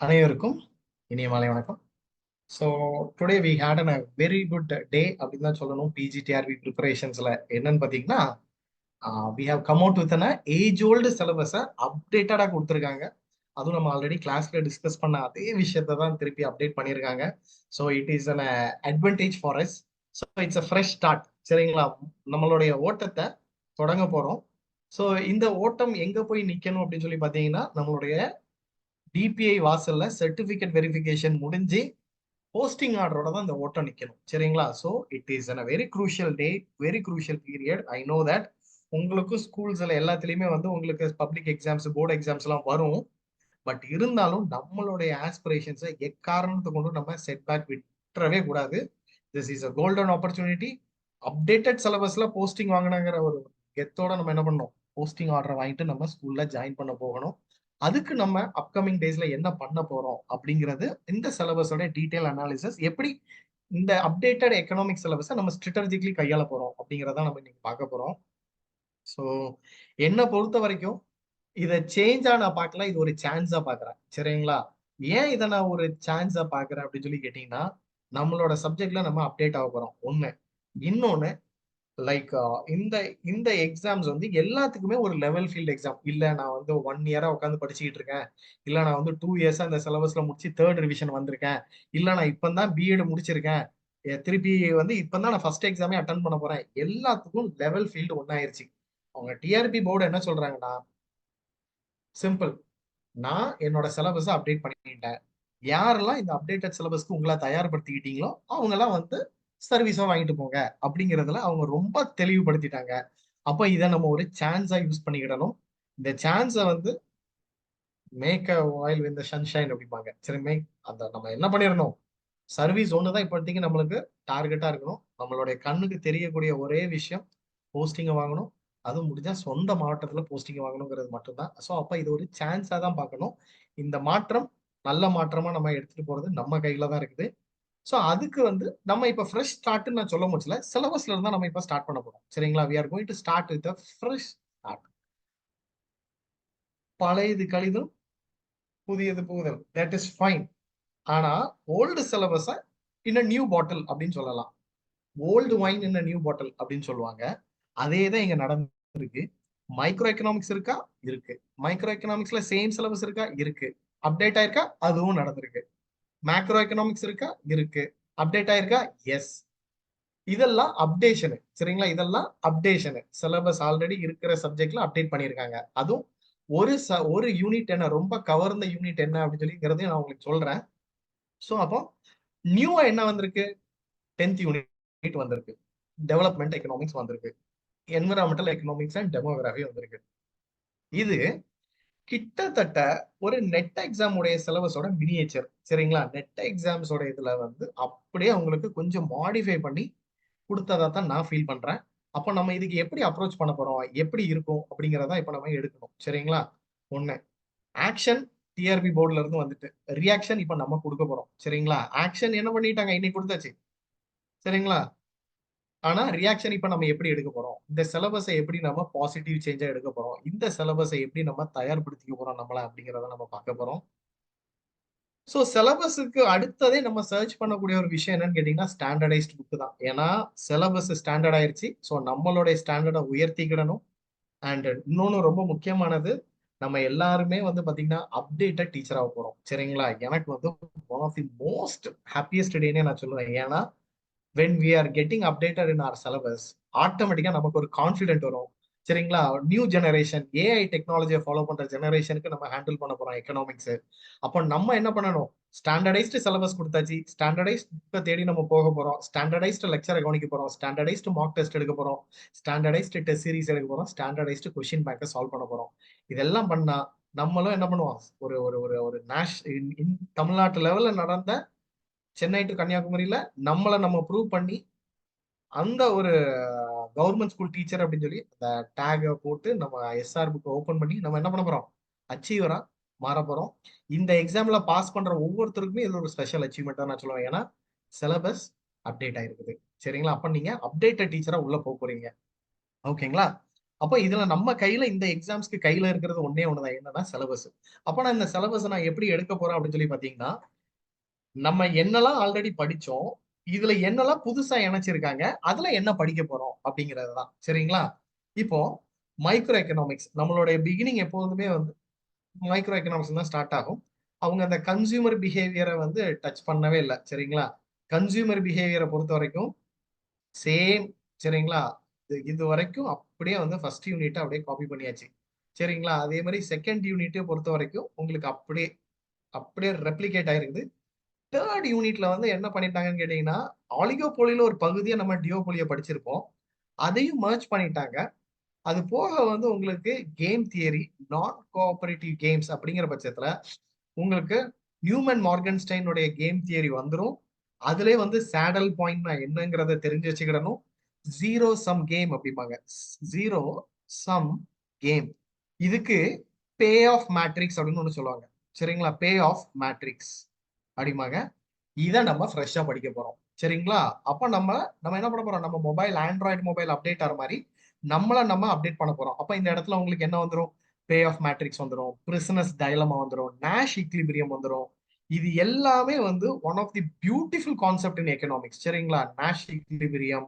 அனைவருக்கும் இனிய மாலை வணக்கம். So today we had a very good day அப்படின்னு தான் சொல்லணும். பிஜிடிஆர்பி ப்ரிப்பரேஷன்ஸ்ல என்னன்னு பார்த்தீங்கன்னா we have come out with age old சிலபஸை அப்டேட்டடாக கொடுத்துருக்காங்க. அதுவும் நம்ம ஆல்ரெடி கிளாஸ்ல டிஸ்கஸ் பண்ண அதே விஷயத்தை தான் திருப்பி அப்டேட் பண்ணியிருக்காங்க. So it is an advantage for us. So it's a fresh start. சரிங்களா, நம்மளுடைய ஓட்டத்தை தொடங்க போறோம். ஸோ இந்த ஓட்டம் எங்க போய் நிக்கணும் அப்படின்னு சொல்லி பார்த்தீங்கன்னா, நம்மளுடைய டிபிஐ வாசல்ல சர்டிபிகேட் வெரிஃபிகேஷன் முடிஞ்சு போஸ்டிங் ஆர்டரோட தான் இந்த ஓட்டம் நிக்கணும். சரிங்களா, so it is a very crucial day, very crucial period. I know that உங்களுக்கும் ஸ்கூல்ஸ்ல எல்லாத்துலயுமே வந்து உங்களுக்கு பப்ளிக் எக்ஸாம்ஸ், போர்டு எக்ஸாம்ஸ் எல்லாம் வரும். பட் இருந்தாலும் நம்மளுடைய ஆஸ்பிரேஷன்ஸை எக்காரணத்தை கொண்டு நம்ம செட் பேக் விட்டுறவே கூடாது. This is a golden opportunity. Updated சிலபஸ்ல போஸ்டிங் வாங்கினாங்கிற ஒரு கெத்தோட நம்ம என்ன பண்ணோம், போஸ்டிங் ஆர்டர் வாங்கிட்டு நம்ம ஸ்கூல்ல ஜாயின் பண்ண போகணும். அதுக்கு நம்ம அப்கமிங் டேஸ்ல என்ன பண்ண போறோம் அப்படிங்கிறது இந்த சிலபஸோட டீடைல் அனாலிசிஸ், எப்படி இந்த அப்டேட்டட் எக்கனாமிக் சிலபஸை நம்ம ஸ்ட்ராட்டஜிக்கலி கையாள போறோம் அப்படிங்கிறத நம்ம இன்னைக்கு பார்க்க போறோம். ஸோ என்னை பொறுத்த வரைக்கும் இதை சேஞ்சா நான் பார்க்கல, இது ஒரு சான்ஸா பாக்குறேன். சரிங்களா, ஏன் இதை நான் ஒரு சான்ஸா பாக்குறேன் அப்படின்னு சொல்லி கேட்டீங்கன்னா, நம்மளோட சப்ஜெக்ட்ல நம்ம அப்டேட் ஆக போறோம் ஒண்ணு. இன்னொன்னு, லைக் இந்த இந்த எக்ஸாம்ஸ் வந்து எல்லாத்துக்குமே ஒரு லெவல் ஃபீல்ட் எக்ஸாம் இல்ல. நான் வந்து 1 இயரா உட்காந்து படிச்சுக்கிட்டு இருக்கேன், இல்ல நான் வந்து 2 இயர்ஸா இந்த சிலபஸ்ல முடிச்சு தேர்ட் ரிவிஷன் வந்திருக்கேன், இல்ல நான் இப்பதான் பிஎட் முடிச்சிருக்கேன், திருப்பி வந்து இப்பதான் நான் ஃபர்ஸ்ட் எக்ஸாமே அட்டன் பண்ண போறேன். எல்லாத்துக்கும் லெவல் ஃபீல்டு ஒன்னாயிருச்சு. அவங்க டிஆர்பி போர்டு என்ன சொல்றாங்கன்னா, சிம்பிள், நான் என்னோட சிலபஸை அப்டேட் பண்ணிட்டேன், யாரெல்லாம் இந்த அப்டேட்டட் சிலபஸ்க்கு உங்களை தயார்படுத்திக்கிட்டீங்களோ அவங்க எல்லாம் வந்து சர்வீஸா வாங்கிட்டு போங்க அப்படிங்கறதுல அவங்க ரொம்ப தெளிவுபடுத்திட்டாங்க. அப்ப இதை நம்ம ஒரு சான்ஸா யூஸ் பண்ணிக்கிடணும். இந்த சான்ஸை வந்து make a oil with sunshine அப்படிம்பாங்க. சரி, அந்த நம்ம என்ன பண்ணிடணும், சர்வீஸ் ஒண்ணுதான் இப்போதைக்கு நம்மளுக்கு டார்கெட்டா இருக்கணும். நம்மளுடைய கண்ணுக்கு தெரியக்கூடிய ஒரே விஷயம் போஸ்டிங்கை வாங்கணும். அதுவும் முடிஞ்சா சொந்த மாவட்டத்துல போஸ்டிங் வாங்கணுங்கிறது மட்டும்தான். ஸோ அப்ப இது ஒரு சான்ஸா தான் பார்க்கணும். இந்த மாற்றம் நல்ல மாற்றமா நம்ம எடுத்துட்டு போறது நம்ம கையில தான் இருக்குது. ஸோ அதுக்கு வந்து நம்ம இப்ப ஃப்ரெஷ் ஸ்டார்ட்னு நான் சொல்ல முடியல, சிலபஸ்ல இருந்தா நம்ம இப்ப ஸ்டார்ட் பண்ண போறோம். சரிங்களா, we are going to start with fresh start. பழையது கழிதல், புதியது புகுதல், தட் இஸ் ஃபைன். ஆனா old syllabus in new bottle அப்படின்னு சொல்லலாம். Old wine in new bottle அப்படின்னு சொல்லுவாங்க. அதே தான் இங்க நடந்திருக்கு. மைக்ரோ எக்கனாமிக்ஸ் இருக்கா? இருக்கு. மைக்ரோ எக்கனாமிக்ஸ்ல சேம் சிலபஸ் இருக்கா? இருக்கு. அப்டேட் ஆயிருக்கா? அதுவும் நடந்திருக்கு. மேக்ரோ எக்கனாமிக்ஸ் இருக்கா? இருக்கு. அப்டேட் ஆயிருக்கா? எஸ். இதெல்லாம் அப்டேஷனு. சரிங்களா, இதெல்லாம் அப்டேஷனு. சிலபஸ் ஆல்ரெடி இருக்கிற சப்ஜெக்ட்ல அப்டேட் பண்ணியிருக்காங்க. அதுவும் ஒரு யூனிட் என்ன, ரொம்ப கவர்ந்த யூனிட் என்ன அப்படின்னு சொல்லிங்கிறதையும் நான் உங்களுக்கு சொல்றேன். ஸோ அப்போ நியூவா என்ன வந்திருக்கு, 10th யூனிட் வந்திருக்கு, டெவலப்மெண்ட் எக்கனாமிக்ஸ் வந்திருக்கு, என்விரான்மெண்டல் எக்கனாமிக்ஸ் அண்ட் டெமோகிராஃபி வந்திருக்கு. இது கிட்டத்தட்ட ஒரு நெட் எக்ஸாம் உடைய சிலபஸோட மினியேச்சர். சரிங்களா, நெட் எக்ஸாம்ஸோட இதுல வந்து அப்படியே உங்களுக்கு கொஞ்சம் மாடிஃபை பண்ணி கொடுத்ததா தான் நான் ஃபீல் பண்றேன். அப்போ நம்ம இதுக்கு எப்படி அப்ரோச் பண்ண போறோம், எப்படி இருக்கும் அப்படிங்கிறதா இப்ப நம்ம எடுக்கணும். சரிங்களா, ஒண்ணு ஆக்ஷன் டிஆர்பி போர்டுல இருந்து வந்துட்டு ரியாக்ஷன் இப்ப நம்ம கொடுக்க போறோம். சரிங்களா, ஆக்ஷன் என்ன பண்ணிட்டாங்க, இன்னைக்கு கொடுத்தாச்சு. சரிங்களா, ஆனா ரியாக்ஷன் இப்ப நம்ம எப்படி எடுக்க போறோம், இந்த சிலபஸை எப்படி நம்ம பாசிட்டிவ் சேஞ்சா எடுக்க போறோம், இந்த சிலபஸை எப்படி நம்ம தயார்படுத்திக்க போறோம் நம்மள அப்படிங்கிறத நம்ம பார்க்க போறோம். ஸோ சிலபஸுக்கு அடுத்ததே நம்ம சர்ச் பண்ணக்கூடிய ஒரு விஷயம் என்னன்னு கேட்டீங்கன்னா, ஸ்டாண்டர்டைஸ்ட் புக் தான். ஏன்னா சிலபஸ் ஸ்டாண்டர்ட் ஆயிருச்சு. ஸோ நம்மளுடைய ஸ்டாண்டர்டை உயர்த்திக்கிடணும். அண்ட் இன்னொன்னு ரொம்ப முக்கியமானது, நம்ம எல்லாருமே வந்து பாத்தீங்கன்னா அப்டேட்டட் டீச்சர் ஆக போறோம். சரிங்களா, எனக்கு வந்து one of the most happiest டேனே நான் சொல்லுவேன். ஏன்னா when we are getting updated in our syllabus, ஆட்டோமேட்டிக்கா நமக்கு ஒரு கான்ஃபிடென்ட் வரும். சரிங்களா, நியூ ஜெனரேஷன் ஏஐ டெக்னாலஜியை ஃபாலோ பண்ற ஜெனரேஷனுக்கு நம்ம ஹேண்டில் பண்ண போறோம் எக்கனாமிக்ஸ். அப்போ நம்ம என்ன பண்ணணும், ஸ்டாண்டர்டைஸ்டு சிலபஸ் கொடுத்தாச்சு, ஸ்டாண்டர்டைஸ்ட் புக்கை தேடி நம்ம போக போறோம், ஸ்டாண்டர்டைஸ்டு லெக்சரை கவனிக்க போறோம், ஸ்டாண்டர்டைஸ்டு மார்க் டெஸ்ட் எடுக்க போறோம், ஸ்டாண்டர்டைஸ்டு டெஸ்ட் சீரிஸ் எடுக்க போறோம், ஸ்டாண்டர்டைஸ்டு கொஸ்டின் பேங்கை சால்வ் பண்ண போறோம். இதெல்லாம் பண்ணா நம்மளும் என்ன பண்ணுவோம், ஒரு ஒரு ஒரு ஒரு தமிழ்நாட்டு லெவல்ல நடந்த சென்னை டு கன்னியாகுமரியில நம்மளை நம்ம ப்ரூவ் பண்ணி அந்த ஒரு கவர்மெண்ட் ஸ்கூல் டீச்சர் அப்படின்னு சொல்லி அந்த டேகை போட்டு நம்ம எஸ்ஆர் புக்கை ஓபன் பண்ணி நம்ம என்ன பண்ண போறோம், அச்சீவரா மாற போறோம். இந்த எக்ஸாம்ல பாஸ் பண்ற ஒவ்வொருத்தருக்குமே இது ஒரு ஸ்பெஷல் அச்சீவ்மெண்ட் நான் சொல்லுவேன். ஏன்னா சிலபஸ் அப்டேட் ஆயிருக்குது. சரிங்களா, அப்ப நீங்க அப்டேட்டட் டீச்சரா உள்ள போக போறீங்க. ஓகேங்களா, அப்போ இதுல நம்ம கையில இந்த எக்ஸாம்ஸ்க்கு கையில இருக்கிறது ஒன்னே ஒண்ணுதான், என்னன்னா சிலபஸ். அப்ப நான் இந்த சிலபஸ் நான் எப்படி எடுக்க போறேன் அப்படின்னு சொல்லி பாத்தீங்கன்னா, நம்ம என்னெல்லாம் ஆல்ரெடி படிச்சோம், இதுல என்னெல்லாம் புதுசா இணைச்சிருக்காங்க, அதுல என்ன படிக்க போறோம் அப்படிங்கிறது தான். சரிங்களா? இப்போ மைக்ரோ எக்கனாமிக்ஸ் நம்மளுடைய பிகினிங் எப்போதுமே வந்து மைக்ரோ எக்கனாமிக்ஸ் தான் ஸ்டார்ட் ஆகும். அவங்க அந்த கன்சியூமர் பிஹேவியரை வந்து டச் பண்ணவே இல்லை. சரிங்களா? கன்சியூமர் பிஹேவியரை பொறுத்த வரைக்கும் சேம். சரிங்களா? இது வரைக்கும் அப்படியே வந்து ஃபர்ஸ்ட் யூனிட் அப்படியே காப்பி பண்ணியாச்சு. சரிங்களா? அதே மாதிரி செகண்ட் யூனிட்டை பொறுத்த வரைக்கும் உங்களுக்கு அப்படியே அப்படியே ரெப்ளிகேட் ஆயிருக்குது. தேர்ட் யூனிட்ல வந்து என்ன பண்ணிட்டாங்கன்னு கேட்டீங்கன்னா, ஆலிகோபோலியில ஒரு பகுதியை நம்ம டியோபோலியை படிச்சிருப்போம். அதையும் மர்ஜ் பண்ணிட்டாங்க. அது போக வந்து உங்களுக்கு கேம் தியரி, நான் கோஆபரேட்டிவ் கேம்ஸ் அப்படிங்கிற பட்சத்துல உங்களுக்கு நியூமன் மார்கன்ஸ்டைனுடைய கேம் தியரி வந்துரும். அதுலயே வந்து சேடல் பாயிண்ட்னா என்னங்கிறத தெரிஞ்சு வச்சுக்கிடணும். ஜீரோ சம் கேம் அப்படிம்பாங்க. Zero sum game. இதுக்கு பே ஆஃப் மேட்ரிக்ஸ் அப்படின்னு ஒண்ணு சொல்லுவாங்க. சரிங்களா? பே ஆஃப் மேட்ரிக்ஸ் அப்படிம்பாங்க. இதை நம்ம ஃப்ரெஷ்ஷா படிக்க போறோம். சரிங்களா? அப்ப நம்ம நம்ம என்ன பண்ண போறோம், நம்ம மொபைல் ஆண்ட்ராய்டு மொபைல் அப்டேட் ஆகிற மாதிரி நம்ம அப்டேட் பண்ண போறோம். அப்ப இந்த இடத்துல உங்களுக்கு என்ன வந்துடும், பே ஆஃப் மேட்ரிக்ஸ் வந்துடும், பிரிசனஸ் டைலமா வந்துடும், நாஷ் ஈக்லிபிரியம் வந்துடும். இது எல்லாமே வந்து one of the beautiful concept in economics. சரிங்களா? Nash equilibrium,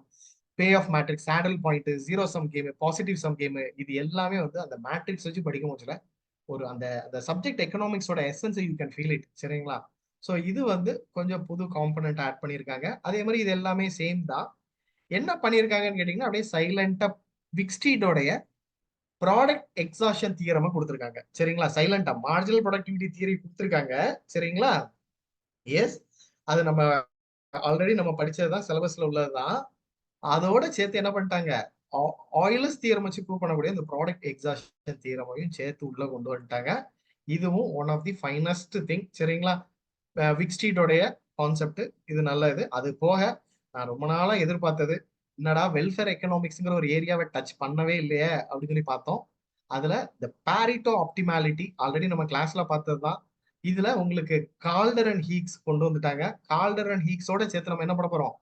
payoff matrix, saddle point, zero sum game, positive sum game, இது எல்லாமே வந்து அந்த மேட்ரிக்ஸ் வச்சு படிக்கும் போதுல ஒரு அந்த அந்த சப்ஜெக்ட் எக்கனாமிக்ஸோட essence you can feel it. சரிங்களா? ஸோ இது வந்து கொஞ்சம் புது காம்பனன்ட் ஆட் பண்ணியிருக்காங்க. அதே மாதிரி இது எல்லாமே சேம் தான். என்ன பண்ணியிருக்காங்கன்னு கேட்டீங்கன்னா, அப்படியே சைலண்டா விக்ஸ்டீடோடைய ப்ராடக்ட் எக்ஸாஷன் தியரமா கொடுத்துருக்காங்க. சரிங்களா? சைலண்டா மார்ஜினல் ப்ரொடக்டிவிட்டி தியரி கொடுத்துருக்காங்க. சரிங்களா? எஸ், அது நம்ம ஆல்ரெடி நம்ம படிச்சதுதான், சிலபஸ்ல உள்ளதுதான். அதோட சேர்த்து என்ன பண்ணிட்டாங்க, ஆயிலஸ் தியரம் வச்சு ப்ரூவ் பண்ணக்கூடிய இந்த ப்ராடக்ட் எக்ஸாஷன் தியரமையும் சேர்த்து உள்ள கொண்டு வந்துட்டாங்க. இதுவும் one of the finest thing. சரிங்களா? விக்ஸ்டீடோடைய கான்செப்ட் இது நல்லது. அது போக நான் ரொம்ப நாளா எதிர்பார்த்தது, என்னடா வெல்ஃபேர் எக்கனாமிக்ஸ்ங்கிற ஒரு ஏரியாவை டச் பண்ணவே இல்லையே அப்படின்னு சொல்லி பார்த்தோம். அதுல இந்த பாரிட்டோ ஆப்டிமாலிட்டி ஆல்ரெடி நம்ம கிளாஸ்ல பார்த்ததுதான். இதுல உங்களுக்கு கால்டர் அண்ட் ஹீக்ஸ் கொண்டு வந்துட்டாங்க. கால்டர் அண்ட் ஹீக்ஸோட சேர்த்து நம்ம என்ன பண்ண போறோம்,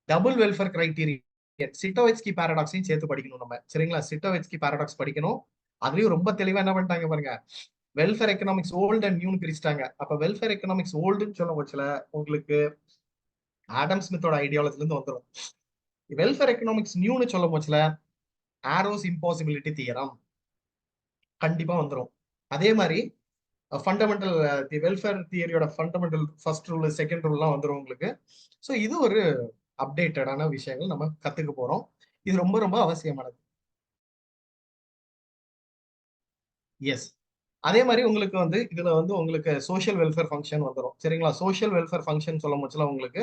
டபுள் வெல்ஃபேர் கிரைட்டீரியன் சிட்டோவெட்ஸ்கி பாராடாக்ஸையும் சேர்த்து படிக்கணும் நம்ம. சரிங்களா? சிட்டோவெட்ஸ்கி பாராடாக்ஸ் படிக்கணும். அதுலயும் ரொம்ப தெளிவா என்ன பண்ணிட்டாங்க பாருங்க, வெல்ஃபேர் எக்கனாமிக்ஸ் ஓல்டு அண்ட் நியூன்னு பிரிச்சுட்டாங்க. அப்ப வெல்ஃபேர் எக்கனாமிக்ஸ் ஓல்டுன்னு சொல்ல போச்சுல உங்களுக்கு ஆடம் ஸ்மித்தோட ஐடியாலஜில இருந்து வந்துடும். வெல்ஃபேர் எக்கனாமிக்ஸ் நியூன்னு சொல்ல போச்சுல ஆரோஸ் இம்பாசிபிலிட்டி தியரம் கண்டிப்பா வந்துடும். அதே மாதிரி ஃபண்டமெண்டல் வெல்ஃபேர் தியரியோட ஃபண்டமெண்டல் ஃபர்ஸ்ட் ரூல் செகண்ட் ரூல்லாம் வந்துடும் உங்களுக்கு. ஸோ இது ஒரு அப்டேட்டடான விஷயங்கள் நம்ம கத்துக்க போறோம். இது ரொம்ப ரொம்ப அவசியமானது. எஸ், அதே மாதிரி உங்களுக்கு வந்து இதுல வந்து உங்களுக்கு சோஷியல் வெல்ஃபேர் ஃபங்க்ஷன் வந்துடும். சரிங்களா? சோஷியல் வெல்ஃபேர் ஃபங்க்ஷன் சொல்ல போச்சுல உங்களுக்கு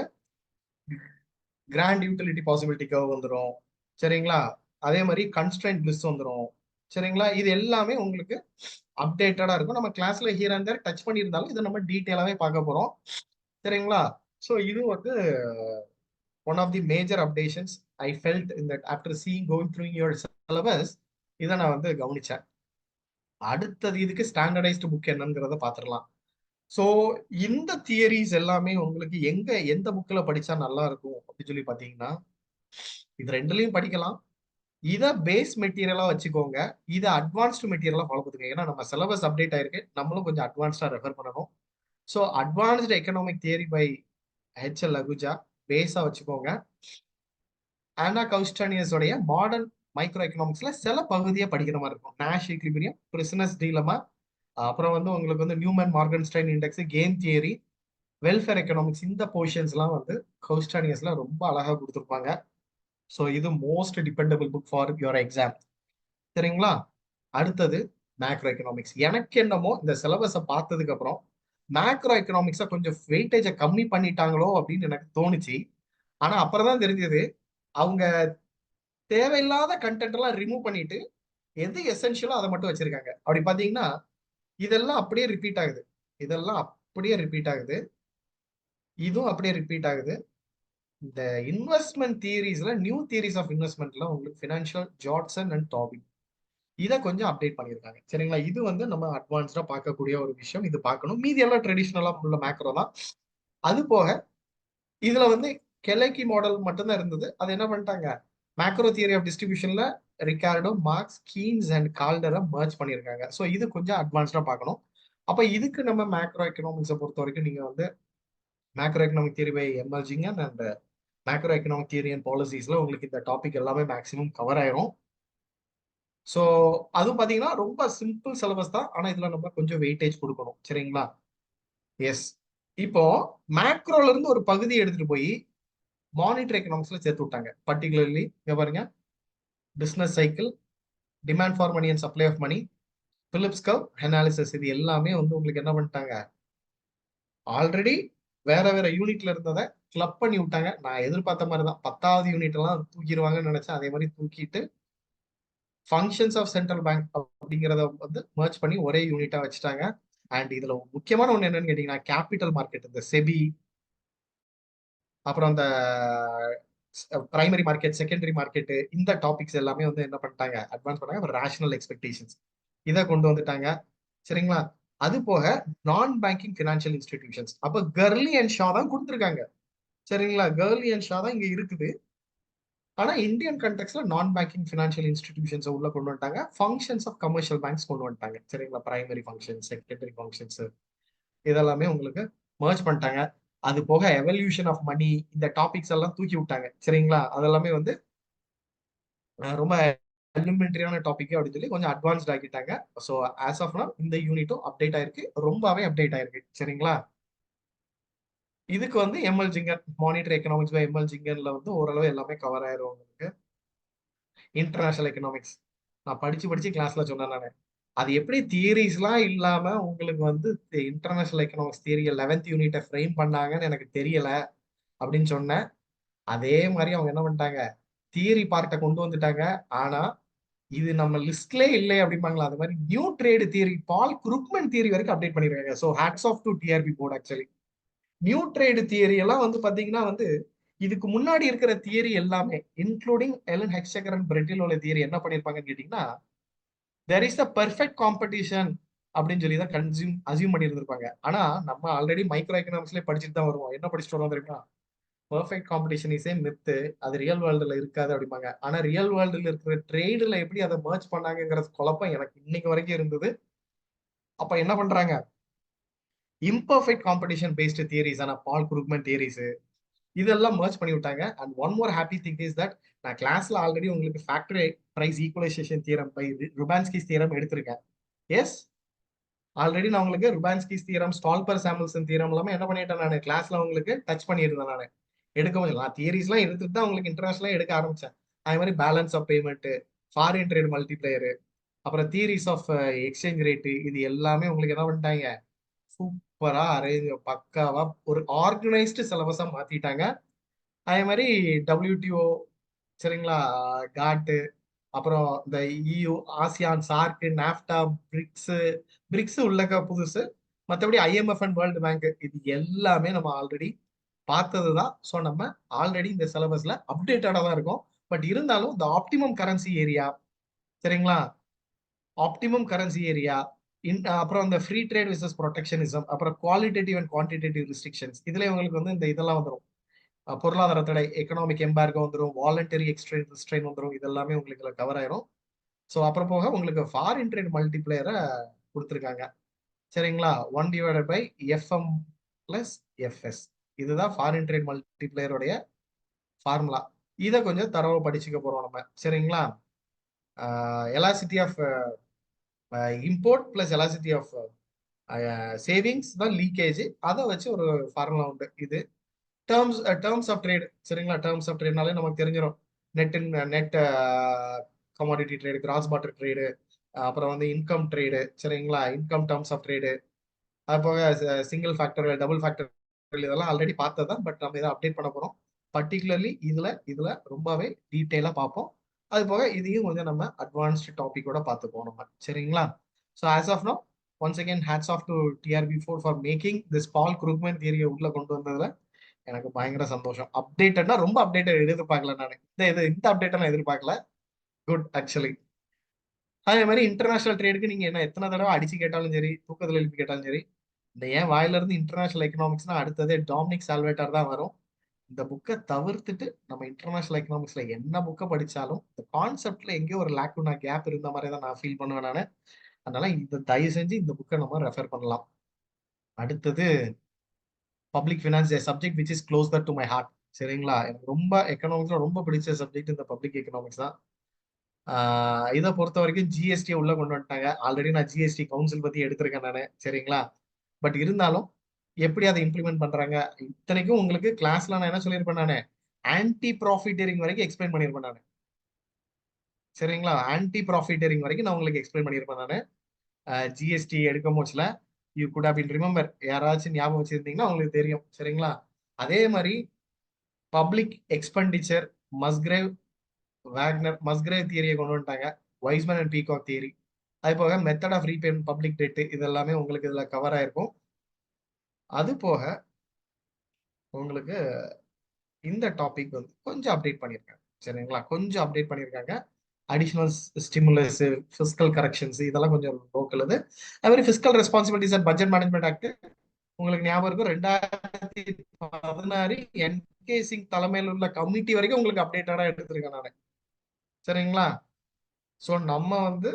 கிராண்ட் யூட்டிலிட்டி பாசிபிலிட்டி கர்வ் வந்துடும். சரிங்களா? அதே மாதிரி கன்ஸ்ட்ரைன்ட் பிளிஸ் வந்துடும். சரிங்களா? இது எல்லாமே உங்களுக்கு அப்டேட்டடா இருக்கும். நம்ம கிளாஸ்ல ஹியர் அண்ட் தேர் டச் பண்ணியிருந்தாலும் இதை நம்ம டீட்டெயிலாவே பார்க்க போறோம். சரிங்களா? ஸோ இது வந்து one of the major updations I felt in that after seeing going through your syllabus. இதை நான் வந்து கவனிச்சேன். அடுத்தது இதுக்கு ஸ்டாண்டர்டைஸ்டு புக் என்னங்கிறத பார்த்துடலாம். ஸோ இந்த தியரிஸ் எல்லாமே உங்களுக்கு எந்த புக்ல படிச்சா நல்லா இருக்கும் அப்படின்னு சொல்லி பாத்தீங்கன்னா, இது ரெண்டுலயும் படிக்கலாம். இதை பேஸ் மெட்டீரியலா வச்சுக்கோங்க. இதை அட்வான்ஸ்டு மெட்டீரியலா ஃபாலோ பண்ணுங்க. ஏன்னா நம்ம சிலபஸ் அப்டேட் ஆயிருக்கு, நம்மளும் கொஞ்சம் அட்வான்ஸ்டா ரெஃபர் பண்ணணும். So advanced economic theory by HL லகுஜா பேஸா வச்சுக்கோங்க. ஆனா கவுஸ்டானியஸ் உடைய மாடர்ன் மைக்ரோ எக்கனாமிக்ஸ்ல சில பகுதியை படிக்கிற மாதிரி இருக்கும். நாஷ் ஈக்லிபிரியம், பிரிசனஸ் டீலமா, அப்புறம் வந்து உங்களுக்கு வந்து Neumann Morgenstern index, game theory, welfare economics, இந்த போர்ஷன்ஸ்லாம் வந்து கவுஸ்டானியஸ்ல ரொம்ப அழகா கொடுத்துருப்பாங்க. ஸோ இது most dependable book for your exam. சரிங்களா? அடுத்தது மேக்ரோ எக்கனாமிக்ஸ். எனக்கு என்னமோ இந்த சிலபஸை பார்த்ததுக்கு அப்புறம் மேக்ரோ எக்கனாமிக்ஸை கொஞ்சம் வெயிட்டேஜை கம்மி பண்ணிட்டாங்களோ அப்படின்னு எனக்கு தோணுச்சு. ஆனா அப்புறம் தான் தெரிஞ்சது, அவங்க தேவையில்லாத கண்டென்ட் எல்லாம் ரிமூவ் பண்ணிட்டு எது எசென்ஷியலோ அதை மட்டும் வச்சிருக்காங்க. அப்படி பாத்தீங்கன்னா இதெல்லாம் அப்படியே ரிப்பீட் ஆகுது. இதெல்லாம் அப்படியே ரிப்பீட் ஆகுது. இதுவும் அப்படியே ரிப்பீட் ஆகுது. இந்த இன்வெஸ்ட்மெண்ட் தியரிஸ்ல நியூ தியரிஸ் ஆஃப் இன்வெஸ்ட்மெண்ட்ல உங்களுக்கு ஃபினான்ஷியல் ஜாட்சன் அண்ட் டாபிக் இதை கொஞ்சம் அப்டேட் பண்ணியிருக்காங்க. சரிங்களா? இது வந்து நம்ம அட்வான்ஸ்டா பார்க்கக்கூடிய ஒரு விஷயம். இது பார்க்கணும். மீதி எல்லாம் ட்ரெடிஷ்னலா உள்ள மேக்ரோ தான். அது போக இதுல வந்து கெலக்கி மாடல் மட்டும்தான் இருந்தது. அது என்ன பண்ணிட்டாங்க, மேக்ரோ தியரி ஆஃப் டிஸ்ட்ரிபியூஷன்ல ரிகார்டோ, மார்க்ஸ், கீன்ஸ் அண்ட் கால்டரை மர்ஜ் பண்ணியிருக்காங்க. ஸோ இது கொஞ்சம் அட்வான்ஸ்டா பார்க்கணும். அப்ப இதுக்கு நம்ம மேக்ரோ எக்கனாமிக்ஸை பொறுத்த வரைக்கும் நீங்க வந்து macroeconomic theory by emerging and macroeconomic theory and பாலிசிஸ்ல உங்களுக்கு இந்த டாபிக் எல்லாமே மேக்ஸிமம் கவர் ஆயிரும். ஸோ அதுவும் பாத்தீங்கன்னா ரொம்ப சிம்பிள் சிலபஸ் தான், ஆனா இதுல நம்ம கொஞ்சம் வெயிட்டேஜ் கொடுக்கணும். சரிங்களா? எஸ். இப்போ மேக்ரோல இருந்து ஒரு பகுதி எடுத்துட்டு போய் மானிட்டரி எக்கனாமிக்ஸ்ல சேர்த்து விட்டாங்க. பர்டிகுலர்லி இங்க பாருங்க, business cycle, demand for money and supply of money, Phillips curve analysis, இது எல்லாமே வந்து உங்களுக்கு என்ன பண்ணிட்டாங்க, ஆல்ரெடி வேற வேற யூனிட்ல இருந்ததை கிளப் பண்ணி விட்டாங்க. நான் எதிர்பார்த்த மாதிரி தான் 10வது யூனிட் எல்லாம் தூக்கிடுவாங்கன்னு நினைச்சேன். அதே மாதிரி தூக்கிட்டு ஃபங்க்ஷன்ஸ் ஆஃப் சென்ட்ரல் பேங்க் அப்படிங்கிறத வந்து மர்ச் பண்ணி ஒரே யூனிட்டா வச்சுட்டாங்க. அண்ட் இதுல முக்கியமான ஒண்ணு என்னன்னு கேட்டீங்கன்னா, கேபிட்டல் மார்க்கெட், இந்த செபி, அப்புறம் அந்த பிரைமரி மார்க்கெட், செகண்டரி மார்க்கெட், இந்த டாபிக்ஸ் எல்லாமே வந்து என்ன பண்ணிட்டாங்க, அட்வான்ஸ் பண்ணாங்க. ரேஷனல் எக்ஸ்பெக்டேஷன்ஸ் இதை கொண்டு வந்துட்டாங்க. சரிங்களா? அது போக நான் பேங்கிங் பினான்சியல் இன்ஸ்டிடியூஷன்ஸ், அப்ப கர்லி அண்ட் ஷா தான் கொடுத்துருக்காங்க. சரிங்களா? கர்லி அண்ட் ஷா தான் இங்க இருக்குது. ஆனா இந்தியன் கண்டெக்ஸ்ல நான் பேங்கிங் பினான்சியல் இன்ஸ்டிடியூஷன்ஸ் உள்ள கொண்டு வந்துட்டாங்க. ஃபங்க்ஷன்ஸ் ஆஃப் கமர்ஷியல் பேங்க்ஸ் கொண்டு வந்துட்டாங்க. சரிங்களா? பிரைமரி ஃபங்க்ஷன், செகண்டரி ஃபங்க்ஷன்ஸ், இதெல்லாமே உங்களுக்கு மர்ஜ் பண்ணிட்டாங்க. அது போக எவல்யூஷன் ஆஃப் மணி, இந்த டாபிக்ஸ் எல்லாம் தூக்கி விட்டாங்க. சரிங்களா? அதெல்லாமே வந்து ரொம்ப எலிமெண்டரியான டாபிக் அப்படின்னு சொல்லி கொஞ்சம் அட்வான்ஸ்ட் ஆக்கிட்டாங்க. ஸோ ஆஸ் ஆஃப் நவ் இந்த யூனிட்டும் அப்டேட் ஆயிருக்கு, ரொம்பவே அப்டேட் ஆயிருக்கு. சரிங்களா? இதுக்கு வந்து ML Jhingan, monetary economics by ML ஜிங்கன்ல வந்து ஓரளவு எல்லாமே கவர் ஆயிரும் உங்களுக்கு. இன்டர்நேஷனல் எக்கனாமிக்ஸ் நான் படிச்சு படிச்சு கிளாஸ்ல சொன்னேன் நானு. அது எப்படி தியரிஸ்லாம் இல்லாம உங்களுக்கு வந்து இன்டர்நேஷனல் எக்கனாமிக்ஸ் தியரி 11th யூனிட்டை ஃப்ரேம் பண்ணாங்கன்னு எனக்கு தெரியல அப்படின்னு சொன்னேன். அதே மாதிரி அவங்க என்ன பண்ணிட்டாங்க, தியரி பார்ட்டை கொண்டு வந்துட்டாங்க. ஆனா இது நம்ம லிஸ்ட்லே இல்லை அப்படிம்பாங்களா, அது மாதிரி new trade theory, Paul Krugman theory வரைக்கும் அப்டேட் பண்ணிருக்காங்க. So hats off to TRB board. Actually new trade theory எல்லாம் வந்து பாத்தீங்கன்னா வந்து இதுக்கு முன்னாடி இருக்கிற தியரி எல்லாமே இன்க்ளூடிங் எலன் ஹெக்ஸகர் அண்ட் பிரெட்டிலோட தியரி என்ன பண்ணிருப்பாங்கன்னு கேட்டீங்கன்னா, there is a perfect competition அப்படின்னு சொல்லி தான் அசியூம் பண்ணி இருந்திருப்பாங்க. ஆனா நம்ம ஆல்ரெடி மைக்ரோ எக்கனாமிக்ஸ்லேயே படிச்சுட்டு தான் வருவோம். என்ன படிச்சுட்டு வருவோம் தெரியுமா? Perfect competition is a Mithu, அது ரியல் வேர்ல்டுல இருக்காது அப்படிம்பாங்க. ஆனா ரியல் வேர்ல்டுல இருக்கிற ட்ரேடுல எப்படி அதை மர்ச் பண்ணாங்கிற குழப்பம் எனக்கு இன்னைக்கு வரைக்கும் இருந்தது. அப்ப என்ன பண்றாங்க, இம்பர்ஃபெக்ட் காம்படிஷன் பேஸ்டு தியரிஸ், ஆனா பால் குரூக்மன் தியரிஸ், இதெல்லாம் மர்ச் பண்ணி விட்டாங்க. And one more happy thing is that நான் கிளாஸ்ல ஆல்ரெடி உங்களுக்கு factor price equalisation theorem by Rybczynski's theorem எடுத்திருக்கேன். எஸ், ஆல்ரெடி நான் உங்களுக்கு ருபான்ஸ்கிஸ் தியரம், ஸ்டால்பர் சாமுல்சன் தியரம் எல்லாமே என்ன பண்ணிட்டேன், நான் கிளாஸ்ல உங்களுக்கு டச் பண்ணியிருந்தேன். நான் எடுக்க முடியல, நான் தியரிஸ்லாம் எடுத்துட்டு தான் உங்களுக்கு இன்டர்நேஷனலா எடுக்க ஆரம்பிச்சேன். அதே மாதிரி balance of payment, foreign trade multiplier, அப்புறம் தியரிஸ் ஆஃப் எக்ஸ்சேஞ்ச் ரேட்டு, இது எல்லாமே உங்களுக்கு என்ன பண்ணிட்டாங்க, சூப்பரா அரேஞ்ச் பக்காவா ஒரு ஆர்கனைஸ்டு சிலபஸா மாத்திட்டாங்க. அதே மாதிரி டபிள்யூடிஓ, சரிங்களா, காட்டு, அப்புறம் இந்த EU, ASEAN, SAARC, NAFTA, BRICS, BRICS உள்ளக புதுசு, மற்றபடி ஐஎம்எஃப் அண்ட் வேர்ல்டு பேங்க், இது எல்லாமே நம்ம ஆல்ரெடி பார்த்ததுதான். ஸோ நம்ம ஆல்ரெடி இந்த சிலபஸ்ல அப்டேட்டடா தான் இருக்கும். பட் இருந்தாலும் இந்த ஆப்டிமம் கரன்சி ஏரியா, சரிங்களா, ஆப்டிமம் கரன்சி ஏரியா, அப்புறம் இந்த ஃப்ரீ ட்ரேட் விசஸ் ப்ரொடெக்ஷனிசம், அப்புறம் குவாலிட்டேட்டிவ் அண்ட் குவான்டிடேட்டிவ் ரெஸ்ட்ரிக்ஷன்ஸ், இதுல உங்களுக்கு வந்து இந்த இதெல்லாம் வந்துடும். பொருளாதார தடை, எக்கனாமிக் எம்பார்கோ வந்துடும், வாலண்டரி எக்ஸ்ட்ரெயின் வந்துடும், இதெல்லாமே உங்களுக்கு கவர் ஆயிரும். ஸோ அப்புறம் போக உங்களுக்கு ஃபாரின் ட்ரேட் மல்டிப்ளையரை கொடுத்துருக்காங்க. சரிங்களா? 1/by FM + FS, இதுதான் ஃபாரின் ட்ரேட் மல்டிப்ளையருடைய ஃபார்முலா. இதை கொஞ்சம் தரவா படிச்சுக்க போறோம் நம்ம. சரிங்களா? Elasticity of import plus elasticity of savings தான் லீக்கேஜ், அதை வச்சு ஒரு ஃபார்முலா உண்டு. இது டேர்ம்ஸ் ஆஃப் ட்ரேட். சரிங்களா? டேர்ம்ஸ் ஆஃப் ட்ரேட்னாலே நமக்கு தெரிஞ்சிடும். Net commodity trade, gross border trade, அப்புறம் வந்து இன்கம் ட்ரேடு. சரிங்களா? இன்கம் டேர்ம்ஸ் ஆஃப் ட்ரேடு, அது போக சிங்கிள் ஃபேக்டர், டபுள் ஃபேக்டர், இதெல்லாம் ஆல்ரெடி பார்த்ததான். பட் நம்ம இதை அப்டேட் பண்ண போறோம். பர்டிகுலர்லி இதுல ரொம்பவே டீட்டெயிலா பார்ப்போம். அது போக இதையும் கொஞ்சம் நம்ம அட்வான்ஸ்டு டாபிக்கோட பார்த்துப்போம் நம்ம. சரிங்களா? So as of now, once again hats off to TRB4 for making this Paul Krugman தியரியை உள்ள கொண்டு வந்ததுல எனக்கு பயங்கர சந்தோஷம். அப்டேட்டட்னா ரொம்ப அப்டேட்டட் எதிர்பார்க்கல நான். இந்த அப்டேட்டை நான் எதிர்பார்க்கல. Good actually. அதே மாதிரி இன்டர்நேஷனல் ட்ரேடுக்கு நீங்க என்ன எத்தனை தடவை அடிச்சு கேட்டாலும் சரி, தூக்கத்தில் எழுப்பி கேட்டாலும் சரி, இந்த ஏன் வாயில இருந்து இன்டர்நேஷனல் எக்கனாமிக்ஸ்னா அடுத்ததே டாமினிக் சால்வேட்டர் தான் வரும். இந்த புக்கை தவிர்த்துட்டு நம்ம இன்டர்நேஷனல் எக்கனாமிக்ஸ்ல என்ன புக்கை படிச்சாலும் இந்த கான்செப்ட்ல எங்கேயோ ஒரு லேக்குனா கேப் இருந்த மாதிரி தான் நான் ஃபீல் பண்ணுவேன் நான். அதனால இந்த தயவு செஞ்சு இந்த புக்கை நம்ம ரெஃபர் பண்ணலாம். அடுத்தது public finance, subject which is closer to my heart. சரிங்களா, எனக்கு ரொம்ப எக்கனாமிக்ஸ்ல ரொம்ப பிடிச்ச சப்ஜெக்ட் இந்த பப்ளிக் எக்கனாமிக்ஸ் தான். இதை பொறுத்த வரைக்கும் ஜிஎஸ்டி உள்ள கொண்டு வந்துட்டாங்க. ஆல்ரெடி நான் ஜிஎஸ்டி கவுன்சில் பத்தி எடுத்திருக்கேன் நானு. சரிங்களா, பட் இருந்தாலும் எப்படி அதை இம்ப்ளிமெண்ட் பண்றாங்க, இத்தனைக்கும் உங்களுக்கு கிளாஸ்ல நான் என்ன சொல்லியிருப்பேன் நானு, ஆன்டி ப்ராஃபிட்டரிங் வரைக்கும் எக்ஸ்பிளைன் பண்ணியிருப்பேன் நானு. சரிங்களா, ஆன்டி ப்ராஃபிட்டரிங் வரைக்கும் நான் உங்களுக்கு எக்ஸ்பிளைன் பண்ணியிருப்பேன் நானு. ஜிஎஸ்டி எடுக்கும் போச்சுல you could have been remember, யாராச்சும் ஞாபகம் வச்சிருந்தீங்கன்னா உங்களுக்கு தெரியும். சரிங்களா, அதே மாதிரி பப்ளிக் எக்ஸ்பெண்டிச்சர், மஸ்கிரேவ் மஸ்கிரேவ் தியரியை கொண்டு வந்துட்டாங்க, வைஸ்மேன் அண்ட் பீகாக் தியரி. அது போக method of repayment public debt, இதெல்லாமே உங்களுக்கு இதுல கவர் ஆயிருக்கும். அது போக உங்களுக்கு இந்த டாபிக் வந்து கொஞ்சம் அப்டேட் பண்ணியிருக்காங்க. சரிங்களா, கொஞ்சம் அப்டேட் பண்ணியிருக்காங்க. அடிஷனல் ஸ்டிமுலஸ், பிசிக்கல் கரெக்ஷன்ஸ், இதெல்லாம் கொஞ்சம் லோக்கல். அது மாதிரி physical responsibilities and budget management act உங்களுக்கு ஞாபகம் இருக்கும், 2016 என்கே சிங் தலைமையில் உள்ள கமிட்டி வரைக்கும் உங்களுக்கு அப்டேட்டடா எடுத்திருக்கேன் நான். சரிங்களா, ஸோ நம்ம வந்து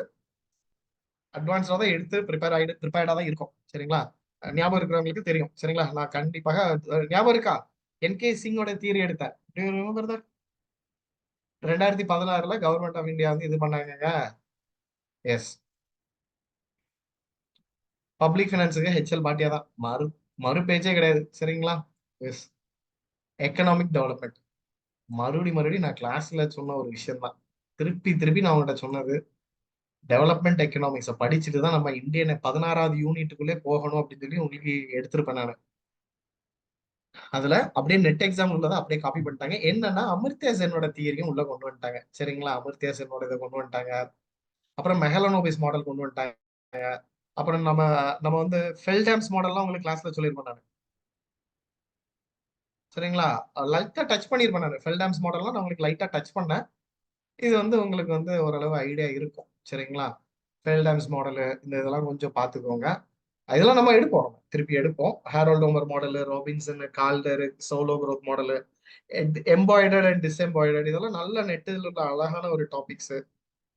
அட்வான்ஸ்டா தான் எடுத்து ப்ரிப்பேர்டா தான் இருக்கும். சரிங்களா, ஞாபகம் இருக்கிறவங்களுக்கு தெரியும். சரிங்களா, நான் கண்டிப்பாக ஞாபகம் இருக்கா, என்கே சிங்கோட தியரி எடுத்தேன். 2016 கவர்மெண்ட் ஆஃப் இந்தியா வந்து இது பண்ணாங்க. எஸ், பப்ளிக் பினான்ஸுக்கு ஹெச்எல் பாட்டியா தான், மறு பேச்சே கிடையாது. சரிங்களா, எஸ். எக்கனாமிக் டெவலப்மெண்ட், மறுபடியும் நான் கிளாஸ்ல சொன்ன ஒரு விஷயம் தான், திருப்பி திருப்பி நான் உங்கள்கிட்ட சொன்னது, டெவலப்மெண்ட் எக்கனாமிக்ஸை படிச்சுட்டு தான் நம்ம இந்தியன் 16வது யூனிட்டுக்குள்ளே போகணும் அப்படின்னு சொல்லி உங்களுக்கு எடுத்திருப்பேன் நான். அதுல அப்படியே நெட் எக்ஸாம் உள்ளதை அப்படியே காப்பி பண்ணிட்டாங்க. என்னன்னா அமிர்தா சென்னோட தியரியும் உள்ள கொண்டு வந்துட்டாங்க. சரிங்களா, அமிர்தா சென்னோட இதை கொண்டு வந்துட்டாங்க. அப்புறம் மெஹலனோபிஸ் மாடல் கொண்டு வந்துட்டாங்க. அப்புறம் நம்ம நம்ம வந்து ஃபெல்டாம்ஸ் மாடல்லாம் உங்களுக்கு கிளாஸ்ல சொல்லியிருப்பேன் நான். சரிங்களா, லைட்டா டச் பண்ணியிருப்பேன் நான். ஃபெல்டாம்ஸ் மாடல்லாம் நான் உங்களுக்கு லைட்டா டச் பண்ணேன். இது வந்து உங்களுக்கு வந்து ஓரளவு ஐடியா இருக்கும். சரிங்களா, ஃபெல்டாம்ஸ் மாடலு இந்த இதெல்லாம் கொஞ்சம் பார்த்துக்கோங்க. இதெல்லாம் நம்ம எடுப்போம், திருப்பி எடுப்போம். Harrod Domar model, Robinson, Kaldor, Solow growth model, embodied and disembodied, இதெல்லாம் நல்ல நெட்டில் உள்ள அழகான ஒரு டாபிக்ஸ்.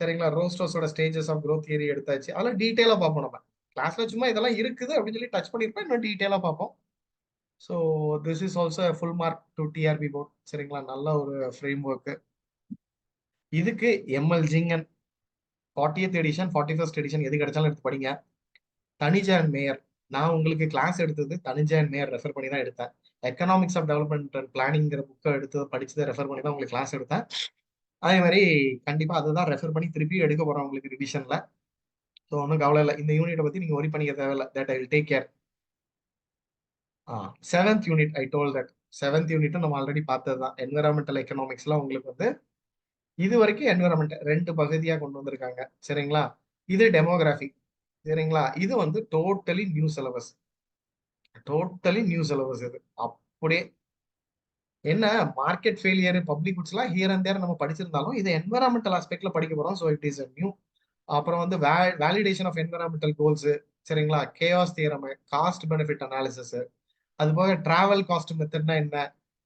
சரிங்களா, ரோஸ்டர்ஸோட ஸ்டேஜஸ் ஆஃப் growth தியரி எடுத்தாச்சு. அதெல்லாம் டீட்டெயிலாக பார்ப்போம். நம்ம கிளாஸ்ல சும்மா இதெல்லாம் இருக்குது அப்படின்னு சொல்லி டச் பண்ணியிருப்போம், இன்னும் டீட்டெயிலாக பார்ப்போம். So this is also full mark to TRB board. சரிங்களா, நல்ல ஒரு ஃப்ரேம் ஒர்க்கு. இதுக்கு ML Jhingan 40th edition 41st edition எது கிடைச்சாலும் எடுத்து படிங்க. தனிஜா அண்ட் மேயர், நான் உங்களுக்கு கிளாஸ் எடுத்தது தனிஜா அண்ட் மேயர் ரெஃபர் பண்ணி தான் எடுத்தேன். எக்கனாமிக்ஸ் ஆஃப் டெவலப்மெண்ட் அண்ட் பிளானிங்கிற புக்கை எடுத்து படிச்சதை ரெஃபர் பண்ணி தான் உங்களுக்கு கிளாஸ் எடுத்தேன். அதே மாதிரி கண்டிப்பா அதுதான் ரெஃபர் பண்ணி திருப்பி எடுக்க போறோம் உங்களுக்கு ரிவிஷன்ல. ஸோ ஒன்றும் கவலை இல்லை, இந்த யூனிட்டை பத்தி நீங்க ஒரி பண்ணிக்க தேவையில்லை. That I will take care. 7th unit I told that 7th யூனிட்டும் நம்ம ஆல்ரெடி பார்த்தது தான். என்விரான்மெண்டல் எக்கனாமிக்ஸ்லாம் உங்களுக்கு வந்து இது வரைக்கும் என்விரான்மெண்ட் 2 பகுதியா கொண்டு வந்திருக்காங்க. சரிங்களா, இது டெமோகிராஃபி. சரிங்களா, இது வந்து totally new syllabus. Totally new syllabus இது. அப்படியே என்ன மார்க்கெட் ஃபெயிலியர், பப்ளிக் குட்ஸ்லாம் ஹியர் அண்ட் தேர் நம்ம படிச்சிருந்தாலும் இது என்விரான்மெண்டல் ஆஸ்பெக்ட்ல படிக்க போறோம். So it is new. அப்புறம் வந்து வேலிடேஷன் ஆஃப் என்விரான்மெண்டல் கோல்ஸ். சரிங்களா, Coase theorem, cost benefit analysis, அது போக டிராவல் காஸ்ட் மெத்தட்னா என்ன,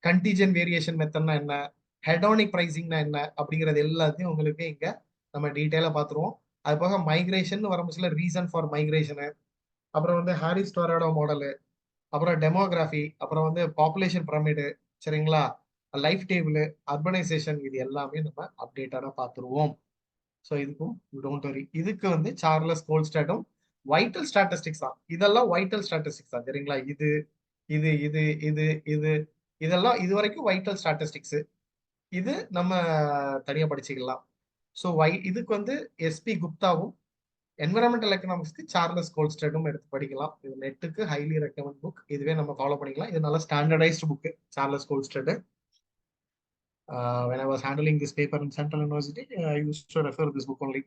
கண்டிஜென்ட் வேரியேஷன் மெத்தட்னா என்ன, ஹெடானிக் பிரைசிங்னா என்ன, அப்படிங்கிறது எல்லாத்தையும் உங்களுக்கு இங்க நம்ம டீட்டெயிலாக பார்த்துருவோம். அது போக மைக்ரேஷன் வரும்போதுல ரீசன் ஃபார் மைக்ரேஷனு, அப்புறம் வந்து ஹாரிஸ் டொராடோ மாடலு, அப்புறம் டெமோகிராஃபி, அப்புறம் வந்து பாப்புலேஷன் பிரமிடு. சரிங்களா, லைஃப் டேபிள், அர்பனைசேஷன், இது எல்லாமே நம்ம அப்டேட்டாக பார்த்துருவோம். ஸோ இதுக்கும் டோன்ட் வரி. இதுக்கு வந்து சார்லஸ் கோல்ஸ்டாட்டும் வைட்டல் ஸ்டாட்டிஸ்டிக்ஸ் தான். இதெல்லாம் வைட்டல் ஸ்டாட்டிஸ்டிக்ஸ் தான். சரிங்களா, இது இது இது இது இது இதெல்லாம் இது வரைக்கும் வைட்டல் ஸ்டாட்டிஸ்டிக்ஸ். இது நம்ம தனியா படிச்சுக்கலாம். ஸோ இதுக்கு வந்து எஸ்பி குப்தாவும், என்விரான்மெண்டல் எக்கனாமிக்ஸ்க்கு சார்லஸ் கோல்ஸ்டாட்டும் எடுத்து படிக்கலாம். இது நெட்டுக்கு ஹைலி ரெக்கமெண்ட் புக். இதுவே நம்ம ஃபாலோ பண்ணிக்கலாம். இது நல்ல standardised book, Charles Kolstad. When I was handling this paper in Central University, I used to refer this book only.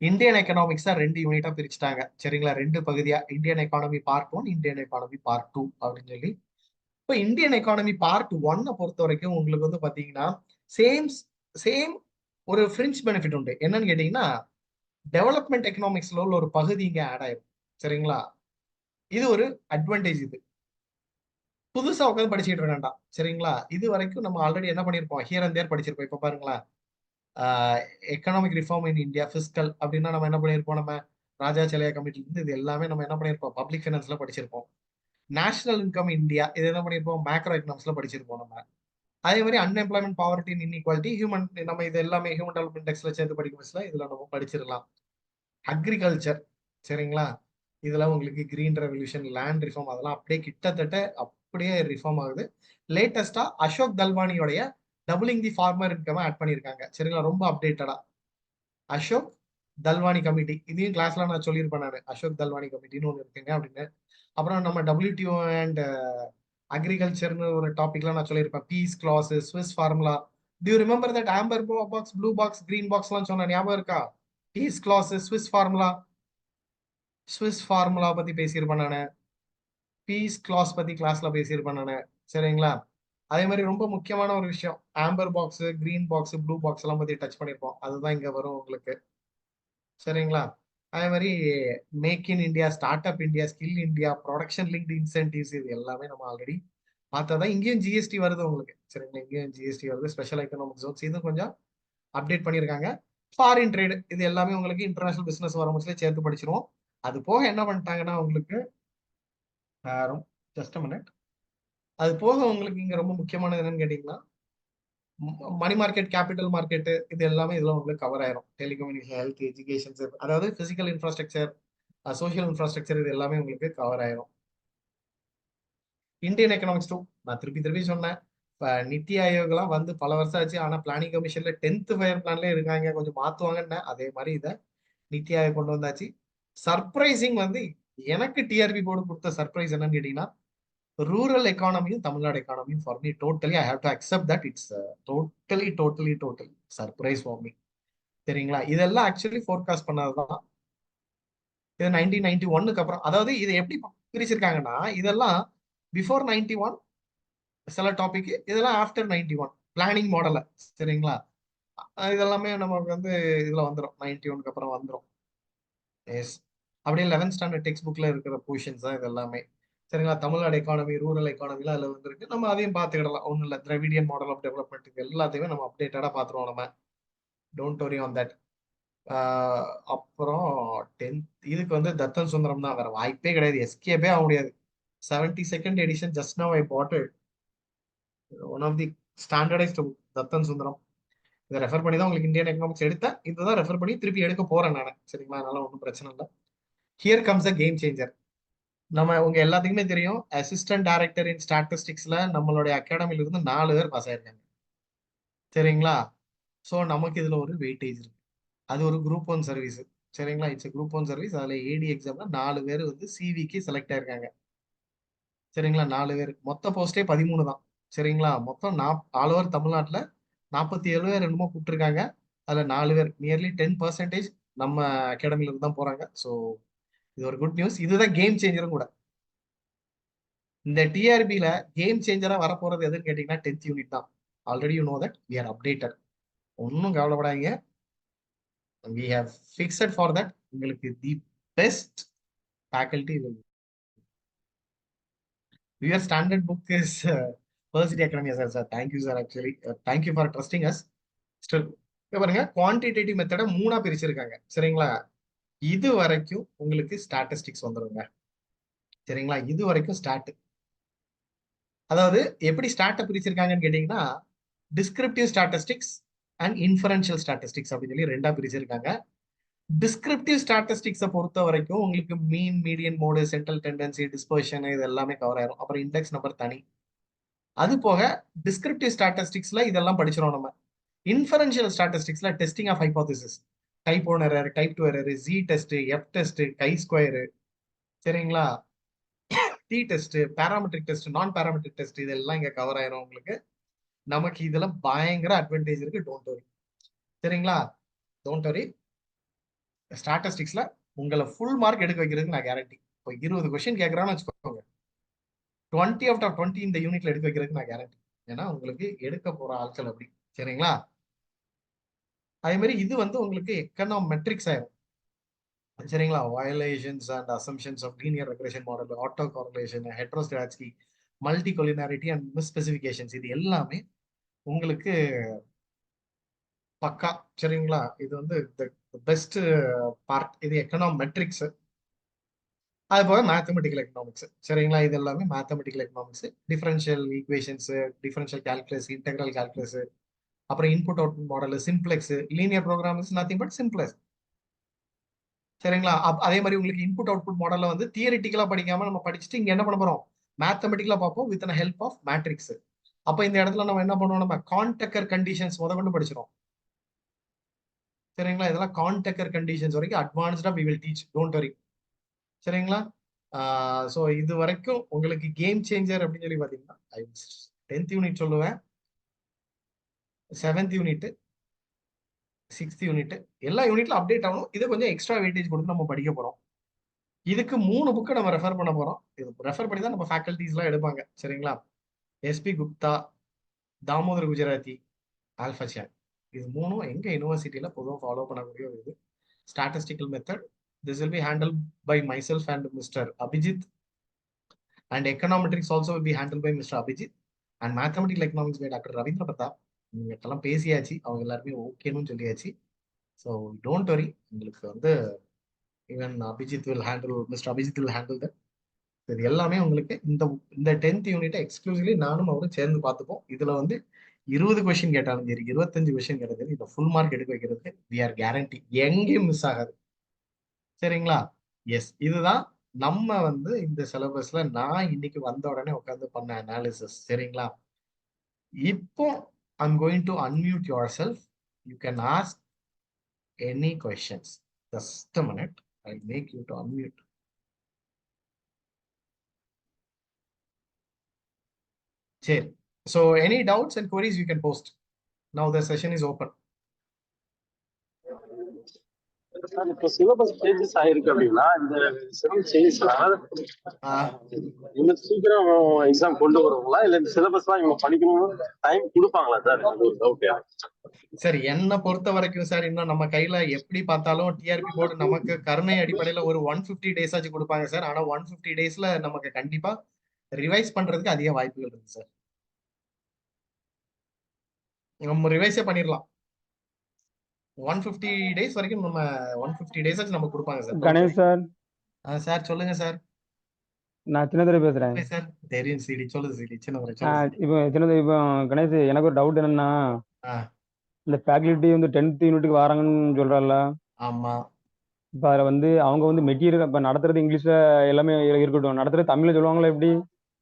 Indian எக்கனாமிக்ஸா 2 யூனிட்டா பிரிச்சுட்டாங்க. சரிங்களா, 2 பகுதியா, Indian economy part 1, Indian economy part 2 அப்படின்னு சொல்லி. இப்போ இந்தியன் எக்கானமி பார்ட் 1 பொறுத்த வரைக்கும் உங்களுக்கு வந்து பாத்தீங்கன்னா சேம் சேம் ஒரு ஃப்ரிஞ்ச் பெனிஃபிட் உண்டு. என்னன்னு கேட்டீங்கன்னா, டெவலப்மெண்ட் எக்கனாமிக்ஸ்ல உள்ள ஒரு பகுதி இங்க ஆட் ஆயிரும். சரிங்களா, இது ஒரு அட்வான்டேஜ். இது புதுசா உட்காந்து படிச்சுட்டு இருக்காண்டா. சரிங்களா? இது வரைக்கும் நம்ம ஆல்ரெடி என்ன பண்ணியிருப்போம், ஹியர் அண்ட் தேர் படிச்சிருப்போம். இப்ப பாருங்களேன், economic reform in India, fiscal அப்படின்னா நம்ம என்ன பண்ணியிருப்போம், நம்ம ராஜாச்சலையா கமிட்டில இருந்து இது எல்லாமே நம்ம என்ன பண்ணியிருப்போம், பப்ளிக் ஃபைனான்ஸ்ல படிச்சிருப்போம். நேஷனல் இன்கம் இந்தியா இது என்ன பண்ணியிருப்போம், மேக்ரோ எக்கனாமிக்ஸ்ல படிச்சிருப்போம் நம்ம. அதே மாதிரி அன்எம்ப்ளாய்மெண்ட், பாவர்ட்டி, இன்இக்வாலிட்டி, ஹியூமன், நம்ம இது எல்லாமே ஹியூமன் டெவலப்மெண்ட் இண்டெக்ஸ்ல சேர்த்து படிக்கும் பட்சத்தில் இதுல நம்ம படிச்சிடலாம். அக்ரிகல்ச்சர், சரிங்களா, இதுல உங்களுக்கு கிரீன் ரெவல்யூஷன், லேண்ட் ரிஃபார்ம் அதெல்லாம் அப்படியே கிட்டத்தட்ட அப்படியே ரிஃபார்ம் ஆகுது. லேட்டஸ்டா அசோக் தல்வானியோடைய டபுளிங் தி ஃபார்மர் இன்கம் ஆட் பண்ணியிருக்காங்க. சரிங்களா, ரொம்ப அப்டேட்டடா. அசோக் தல்வானி கமிட்டி, இதையும் கிளாஸ்ல நான் சொல்லியிருப்பேன் நான், அசோக் தல்வானி கமிட்டின்னு ஒன்று இருக்குங்க அப்படின்னு. அப்புறம் நம்ம WTO அண்ட் அக்ரிகல்ச்சர்னு ஒரு டாபிக்லாம் நான் சொல்லியிருப்பேன். Peace clause, Swiss formula. Do you remember that amber box, blue box, green பாக்ஸ்லாம் சொன்ன ஞாபகம் இருக்கா? பீஸ் கிளாஸ், ஸ்விஸ் ஃபார்முலா பத்தி பேசியிருப்பேன் நான். பீஸ் கிளாஸ் பத்தி கிளாஸ்ல பேசியிருப்பேன் நான். சரிங்களா, அதே மாதிரி ரொம்ப முக்கியமான ஒரு விஷயம், Amber box, green box, blue box எல்லாம் பத்தி டச் பண்ணியிருப்போம். அதுதான் இங்க வரும் உங்களுக்கு. சரிங்களா, அதே மாதிரி make in India, start up India, skill India, production linked incentives, இது எல்லாமே நம்ம ஆல்ரெடி பார்த்ததான். இங்கேயும் ஜிஎஸ்டி வருது உங்களுக்கு. சரிங்களா, இங்கேயும் ஜிஎஸ்டி வருது. ஸ்பெஷல் எக்கனாமிக் ஜோன்ஸ் இது கொஞ்சம் அப்டேட் பண்ணியிருக்காங்க. ஃபாரின் ட்ரேடு இது எல்லாமே உங்களுக்கு இன்டர்நேஷனல் பிசினஸ் வரும்போது சேர்த்து படிச்சிருவோம். அது போக என்ன பண்ணிட்டாங்கன்னா உங்களுக்கு ஜஸ்ட் மினிட், அது போக உங்களுக்கு இங்க ரொம்ப முக்கியமானது என்னன்னு கேட்டீங்கன்னா, மணி மார்க்கெட், கேபிட்டல் மார்க்கெட், இது எல்லாமே இதுல உங்களுக்கு கவர் ஆயிரும். டெலிகம்யூனிகேஷன், ஹெல்த், எஜுகேஷன், அதாவது பிசிக்கல் இன்ஃப்ராஸ்ட்ரக்சர், சோஷியல் இன்ஃப்ராஸ்ட்ரக்சர், இது எல்லாமே உங்களுக்கு கவர் ஆயிரும். இந்தியன் எக்கனாமிக்ஸ் டூ, நான் திருப்பி திருப்பி சொன்னேன், நித்தி ஆயோக்லாம் வந்து பல வருஷம் ஆச்சு. ஆனா பிளானிங் கமிஷன்ல 10th ஃபயர் பிளான்ல இருக்காங்க, கொஞ்சம் மாத்துவாங்கன்னு. அதே மாதிரி இதை நித்தி ஆயோக் கொண்டு வந்தாச்சு. சர்ப்ரைசிங் வந்து எனக்கு டிஆர்பி போர்டு கொடுத்த சர்ப்ரைஸ் என்னன்னு கேட்டீங்கன்னா, ரூரல் எக்கானமியும் தமிழ்நாடு எக்கானமியும் for me totally I have to accept that it's totally surprise for me. சரிங்களா, இதெல்லாம் ஆக்சுவலி ஃபோர்காஸ்ட் பண்ணதுதான். இது 1991க்கு அப்புறம், அதாவது இது எப்படி பிரிச்சிருக்காங்கன்னா, இதெல்லாம் பிஃபோர் 91 சில டாபிக், இதெல்லாம் ஆஃப்டர் 91 பிளானிங் மாடல. சரிங்களா, இதெல்லாமே நமக்கு வந்து இதுல வந்துடும், 91க்கு அப்புறம் வந்துடும். எஸ், அப்படியே 11th ஸ்டாண்டர்ட் டெக்ஸ்ட் புக்ல இருக்கிற பொசிஷன்ஸ் தான் இது எல்லாமே. சரிங்களா, தமிழ்நாடு எக்கானமி, ரூரல் எக்கானமில அதுல வந்துருக்கு. நம்ம அதையும் பார்த்துக்கிடலாம், ஒன்றும் இல்லை. திராவிடியன் மாடல் ஆஃப் டெவலப்மெண்ட் எல்லாத்தையுமே நம்ம அப்டேட்டடா பார்த்துருவோம் நம்ம. Don't worry on that. அப்புறம் 10th இதுக்கு வந்து தத்தன் சுந்தரம் தான், வேற வாய்ப்பே கிடையாது, எஸ்கேபே ஆக முடியாது. 72nd edition, just now I bought it, one of the standardised book, Datt Sundaram. இதை ரெஃபர் பண்ணி தான் உங்களுக்கு இந்தியன் எக்கனாமிக்ஸ் எடுத்தேன். இதுதான் ரெஃபர் பண்ணி திருப்பி எடுக்க போறேன் நான். சரிங்களா, அதனால ஒன்றும் பிரச்சனை இல்லை. Here comes a game changer. நம்ம உங்க எல்லாத்துக்குமே தெரியும், அசிஸ்டன்ட் டைரக்டர் இன் ஸ்டாட்டிஸ்டிக்ஸ்ல நம்மளுடைய அகாடமில இருந்து 4 பேர் பாஸ் ஆயிருக்காங்க. சரிங்களா, ஸோ நமக்கு இதுல ஒரு வெயிட்டேஜ் இருக்கு. அது ஒரு குரூப் 1 சர்வீஸ். சரிங்களா, இட்ஸ் குரூப் 1 சர்வீஸ். அதுல ஏடி எக்ஸாம்ல 4 பேர் வந்து சிவிக்கு செலக்ட் ஆயிருக்காங்க. சரிங்களா, 4 பேர், மொத்த போஸ்டே 13 தான். சரிங்களா, மொத்தம் ஆல் ஓவர் தமிழ்நாட்டுல 47 பேர் என்னமோ கூப்பிட்டுருக்காங்க. அதுல 4 பேர், நியர்லி 10% நம்ம அகாடமில இருந்து தான் போறாங்க. ஸோ இது ஒரு குட் நியூஸ். இதுதான் கேம் சேஞ்சரும் கூட. இந்த டிஆர்பில கேம் சேஞ்சரா வரப்போறது எதுன்னு கேட்டீங்கன்னா 10th யூனிட் தான். Already you know that we are updated. ஒன்றும் கவலைப்படாதீங்க, we have fixed for that. உங்களுக்கு the best faculty will. Your standard book is Parsity academy sir. Sir thank you sir, actually thank you for trusting us. Still பாருங்க, quantitative மெத்தடை 3ஆ பிரிச்சிருக்காங்க. சரிங்களா, இது வரைக்கும் உங்களுக்கு ஸ்டாட்டிஸ்டிக்ஸ் வந்துருங்க. சரிங்களா, இது வரைக்கும் ஸ்டாட், அதாவது எப்படி ஸ்டார்ட் பிரிச்சிருக்காங்கன்னு கேட்டீங்கன்னா, descriptive statistics and inferential statistics அப்படின்னு சொல்லி 2ஆ பிரிச்சிருக்காங்க. டிஸ்கிரிப்டிவ் ஸ்டாட்டிஸ்டிக்ஸை பொறுத்த வரைக்கும் உங்களுக்கு mean, median mode, central tendency, dispersion, இது எல்லாமே கவர் ஆயிரும். அப்புறம் இண்டெக்ஸ் நம்பர் தனி. அது போக டிஸ்கிரிப்டிவ் ஸ்டாட்டிஸ்டிக்ஸ்ல இதெல்லாம் படிச்சிடும் நம்ம. இன்ஃபரன்ஷியல் ஸ்டாட்டிஸ்டிக்ஸ்ல testing of hypothesis, type 1 error, type 2 error, Z test, F test, chi square, சரிங்களா, t test, parametric test, non parametric test, இதெல்லாம் இங்க கவர் ஆயிரும் உங்களுக்கு. நமக்கு இதுல பயங்கர அட்வான்டேஜ் இருக்கு. Don't worry. சரிங்களா, டோன்ட் வரி. ஸ்டாட்டிஸ்டிக்ஸ்ல உங்களை ஃபுல் மார்க் எடுக்க வைக்கிறதுக்கு நான் கேரண்டி. இப்போ 20 கொஸ்டின் கேட்கறான்னு வச்சுக்கோங்க, 20 out of 20 இந்த யூனிட்ல எடுக்க வைக்கிறதுக்கு நான் கேரண்டி. ஏன்னா உங்களுக்கு எடுக்க போற ஆட்கள் அப்படி. சரிங்களா, அதே மாதிரி இது வந்து உங்களுக்கு எக்கனாமெட்ரிக்ஸ் ஆயிரும். சரிங்களா, violations and assumptions of linear regression model, autocorrelation, heteroscedasticity, multicollinearity and misspecifications, இது எல்லாமே உங்களுக்கு பக்கா. சரிங்களா? இது வந்து பெஸ்ட் பார்ட். இது எக்கனாமெட்ரிக்ஸ், அது போக மேத்தமெட்டிக்கல் எக்கனாமிக்ஸ். சரிங்களா? இது எல்லாமே mathematical economics, differential equations, differential calculus, integral calculus, அப்புறம் input output model, simplex, linear program is nothing but simplex. சரிங்களா? அதே மாதிரி உங்களுக்கு இன்புட் அவுட்புட் மாடல்ல வந்து தியரிட்டிக்கலா படிக்காம நம்ம படிச்சுட்டு இங்க என்ன பண்ண போறோம், மேத்தமெட்டிக்கலா பார்ப்போம் வித் ஹெல்ப் ஆஃப் மேட்ரிக்ஸ். அப்ப இந்த இடத்துல நம்ம என்ன பண்ணுவோம், நம்ம கான்டெக்கர் கண்டிஷன்ஸ் கொண்டு படிச்சிடும். சரிங்களா? இதெல்லாம் கான்டெக்கர் கண்டிஷன்ஸ் வரைக்கும் அட்வான்ஸ்டா we will teach, don't worry. சரிங்களா? ஸோ இது வரைக்கும் உங்களுக்கு கேம் சேஞ்சர் அப்படின்னு சொல்லி பாத்தீங்கன்னா 10th யூனிட் சொல்லுவேன், 7th யூனிட், 6th யூனிட், எல்லா யூனிட்ல அப்டேட் ஆகணும். இது கொஞ்சம் எக்ஸ்ட்ரா வெயிட்டேஜ் கொடுத்து நம்ம படிக்க போறோம். இதுக்கு 3 புக்கை நம்ம ரெஃபர் பண்ண போறோம். இது ரெஃபர் பண்ணி தான் நம்ம ஃபேக்கல்டிஸ் எல்லாம் எடுப்பாங்க. சரிங்களா? எஸ்பி குப்தா, தாமோதர் குஜராத்தி, ஆல்ஃபா சேன், இது 3ம் எங்க யூனிவர்சிட்டியில பொதுவாக ஃபாலோ பண்ணக்கூடிய ஒரு இது. Statistical method, this will be handled by myself and Mr. Abhijit, and econometrics also will be handled by Mr. Abhijit, and mathematical economics by Dr. Ravindra Pratap. நீங்கெல்லாம் பேசியாச்சு, அவங்க எல்லாருமே ஓகேன்னு சொல்லியாச்சு. ஸோ டோன்ட் வரி, உங்களுக்கு வந்து even Abhijit will handle, mister Abhijit will handle that. இது எல்லாமே உங்களுக்கு இந்த 10th யூனிட்டை எக்ஸ்க்ளூசிவ்லி நானும் அவரும் சேர்ந்து பார்த்துப்போம். இதுல வந்து 20 கொஸ்டின் கேட்டாலும் சரி, 25 கொஸ்டின் கேட்டாலும் சரி, இந்த ஃபுல் மார்க் எடுக்க வைக்கிறதுக்கு வி ஆர் கேரண்டி, எங்கேயும் மிஸ் ஆகாது. சரிங்களா? எஸ், இதுதான் நம்ம வந்து இந்த சிலபஸ்ல நான் இன்னைக்கு வந்த உடனே உட்காந்து பண்ண அனாலிசிஸ். சரிங்களா? இப்போ I'm going to unmute your self, you can ask any questions. Just a minute, I'll make you to unmute. சரி, so any doubts and queries you can post. Now the session is open. இப்போ syllabus changes ஆயிருக்கு அப்படின்னா இந்த syllabus சேஞ்சஸ்னால இன்னும் சீக்கிரம் exam கொண்டு வருவாங்களா, இல்ல இந்த சிலபஸ்லாம் இவங்க படிக்கணும் டைம் கொடுப்பாங்களா சார்? அது ஒரு டவுட். சார் என்ன பொறுத்த வரைக்கும் சார், இன்னும் நம்ம கையில எப்படி பார்த்தாலும் டிஆர்பி போர்டு நமக்கு கருணை அடிப்படையில ஒரு 150 டேஸ் ஆச்சு கொடுப்பாங்க சார். ஆனா 150 டேஸ்ல நமக்கு கண்டிப்பா ரிவைஸ் பண்றதுக்கு அதிக வாய்ப்புகள் இருக்கு சார். நம்ம ரிவைஸே பண்ணிடலாம். 150 டேஸ் வரைக்கும் நம்ம 150 டேஸ் ஆச்சு நம்ம கொடுப்பாங்க சார். கணேஷ் சார். சார் சொல்லுங்க சார். நான் சின்னதுரை பேசுறேன் சார். தெரியும் சிடி, சொல்லுது சிடி, சின்னதுரை. இப்போ சின்னது, இப்போ கணேஷ் எனக்கு ஒரு டவுட் என்னன்னா, இந்த ஃபேக்கல்ட்டி வந்து 10th யூனிட்டுக்கு வராங்கன்னு சொல்றாங்கல்ல. ஆமா. இப்போ அதில் வந்து அவங்க வந்து மெட்டீரியல் இப்போ நடத்துறது இங்கிலீஷ்ல எல்லாமே இருக்கட்டும், நடத்துறது தமிழ்ல சொல்லுவாங்களா எப்படி?